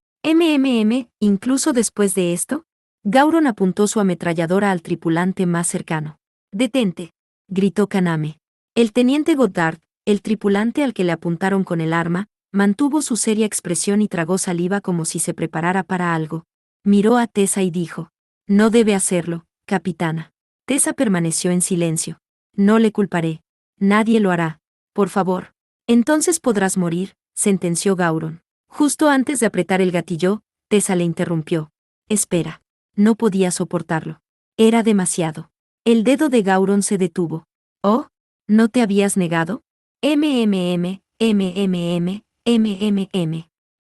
Incluso después de esto, Gauron apuntó su ametralladora al tripulante más cercano. «Detente», gritó Kaname. El teniente Goddard, el tripulante al que le apuntaron con el arma, mantuvo su seria expresión y tragó saliva como si se preparara para algo. Miró a Tessa y dijo: «No debe hacerlo, capitana». Tessa permaneció en silencio. «No le culparé. Nadie lo hará. Por favor». «Entonces podrás morir», sentenció Gauron. Justo antes de apretar el gatillo, Tessa le interrumpió. «Espera». No podía soportarlo. Era demasiado. El dedo de Gauron se detuvo. «Oh, ¿no te habías negado?». «MMM.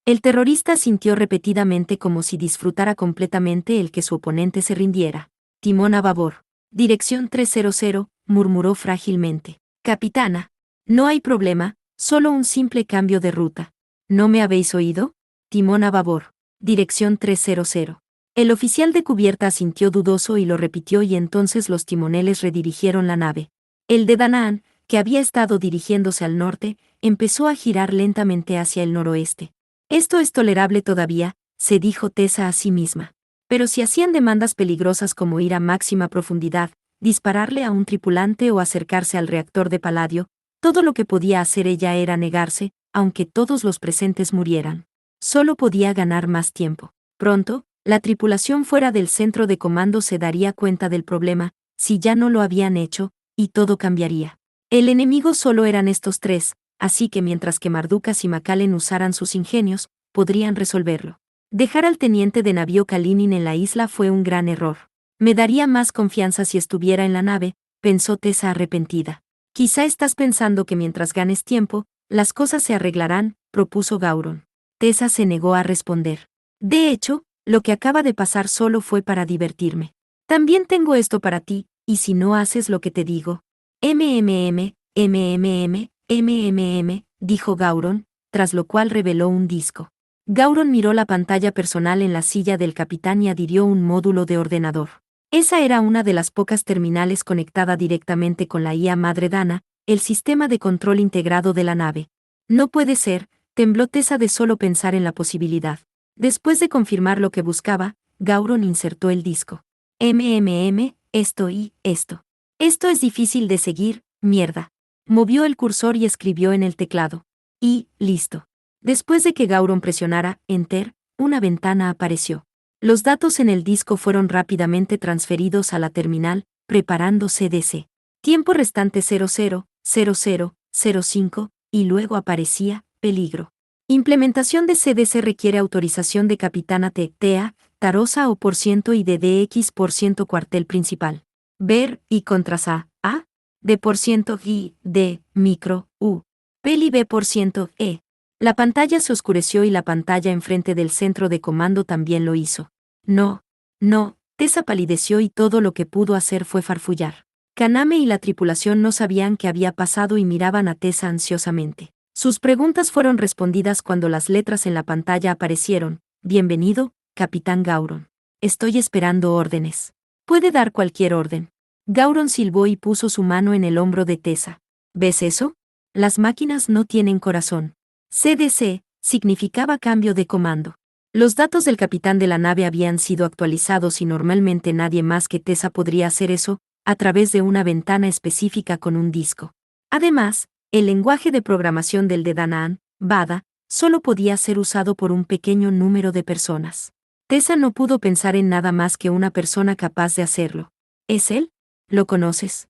El terrorista sintió repetidamente como si disfrutara completamente el que su oponente se rindiera. «Timón a babor. Dirección 300», murmuró frágilmente. «Capitana. No hay problema, solo un simple cambio de ruta». «¿No me habéis oído?». «Timón a babor. Dirección 300». El oficial de cubierta asintió dudoso y lo repitió y entonces los timoneles redirigieron la nave. El de Danaan, que había estado dirigiéndose al norte, empezó a girar lentamente hacia el noroeste. «Esto es tolerable todavía», se dijo Tessa a sí misma. Pero si hacían demandas peligrosas como ir a máxima profundidad, dispararle a un tripulante o acercarse al reactor de paladio, todo lo que podía hacer ella era negarse, aunque todos los presentes murieran. Solo podía ganar más tiempo. Pronto, la tripulación fuera del centro de comando se daría cuenta del problema, si ya no lo habían hecho, y todo cambiaría. El enemigo solo eran estos tres, así que mientras que Mardukas y Macallen usaran sus ingenios, podrían resolverlo. Dejar al teniente de navío Kalinin en la isla fue un gran error. «Me daría más confianza si estuviera en la nave», pensó Tessa arrepentida. «Quizá estás pensando que mientras ganes tiempo, las cosas se arreglarán», propuso Gauron. Tessa se negó a responder. «De hecho, lo que acaba de pasar solo fue para divertirme. También tengo esto para ti, y si no haces lo que te digo». Dijo Gauron, tras lo cual reveló un disco. Gauron miró la pantalla personal en la silla del capitán y adhirió un módulo de ordenador. Esa era una de las pocas terminales conectada directamente con la IA madre Dana, el sistema de control integrado de la nave. «No puede ser», tembló Tessa de solo pensar en la posibilidad. Después de confirmar lo que buscaba, Gauron insertó el disco. Esto y esto. «Esto es difícil de seguir, mierda». Movió el cursor y escribió en el teclado. Y, listo. Después de que Gauron presionara Enter, una ventana apareció. Los datos en el disco fueron rápidamente transferidos a la terminal, preparando CDC. Tiempo restante 00:00:05, y luego aparecía, peligro. Implementación de CDC requiere autorización de Capitana TEA, Tarosa o por ciento y de DX por ciento cuartel principal. Ver, y contras A, D por ciento I, D, micro, U, Peli B por ciento E. La pantalla se oscureció y la pantalla enfrente del centro de comando también lo hizo. No, Tessa palideció y todo lo que pudo hacer fue farfullar. Kaname y la tripulación no sabían qué había pasado y miraban a Tessa ansiosamente. Sus preguntas fueron respondidas cuando las letras en la pantalla aparecieron. Bienvenido, Capitán Gauron. Estoy esperando órdenes. Puede dar cualquier orden. Gauron silbó y puso su mano en el hombro de Tessa. ¿Ves eso? Las máquinas no tienen corazón. CDC significaba cambio de comando. Los datos del capitán de la nave habían sido actualizados y normalmente nadie más que Tessa podría hacer eso, a través de una ventana específica con un disco. Además, el lenguaje de programación del de Danaan, Bada, solo podía ser usado por un pequeño número de personas. Tessa no pudo pensar en nada más que una persona capaz de hacerlo. ¿Es él? ¿Lo conoces?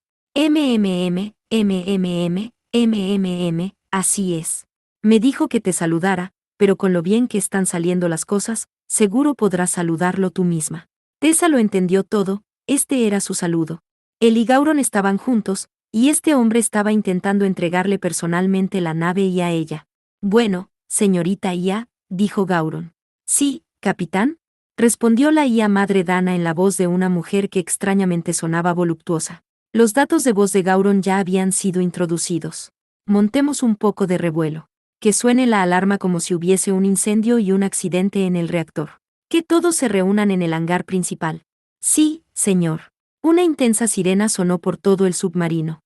Así es. Me dijo que te saludara, pero con lo bien que están saliendo las cosas, seguro podrás saludarlo tú misma. Tessa lo entendió todo, este era su saludo. Él y Gauron estaban juntos, y este hombre estaba intentando entregarle personalmente la nave y a ella. Bueno, señorita Ia, dijo Gauron. Sí, capitán, respondió la Ia madre Dana en la voz de una mujer que extrañamente sonaba voluptuosa. Los datos de voz de Gauron ya habían sido introducidos. Montemos un poco de revuelo. Que suene la alarma como si hubiese un incendio y un accidente en el reactor. Que todos se reúnan en el hangar principal. Sí, señor. Una intensa sirena sonó por todo el submarino.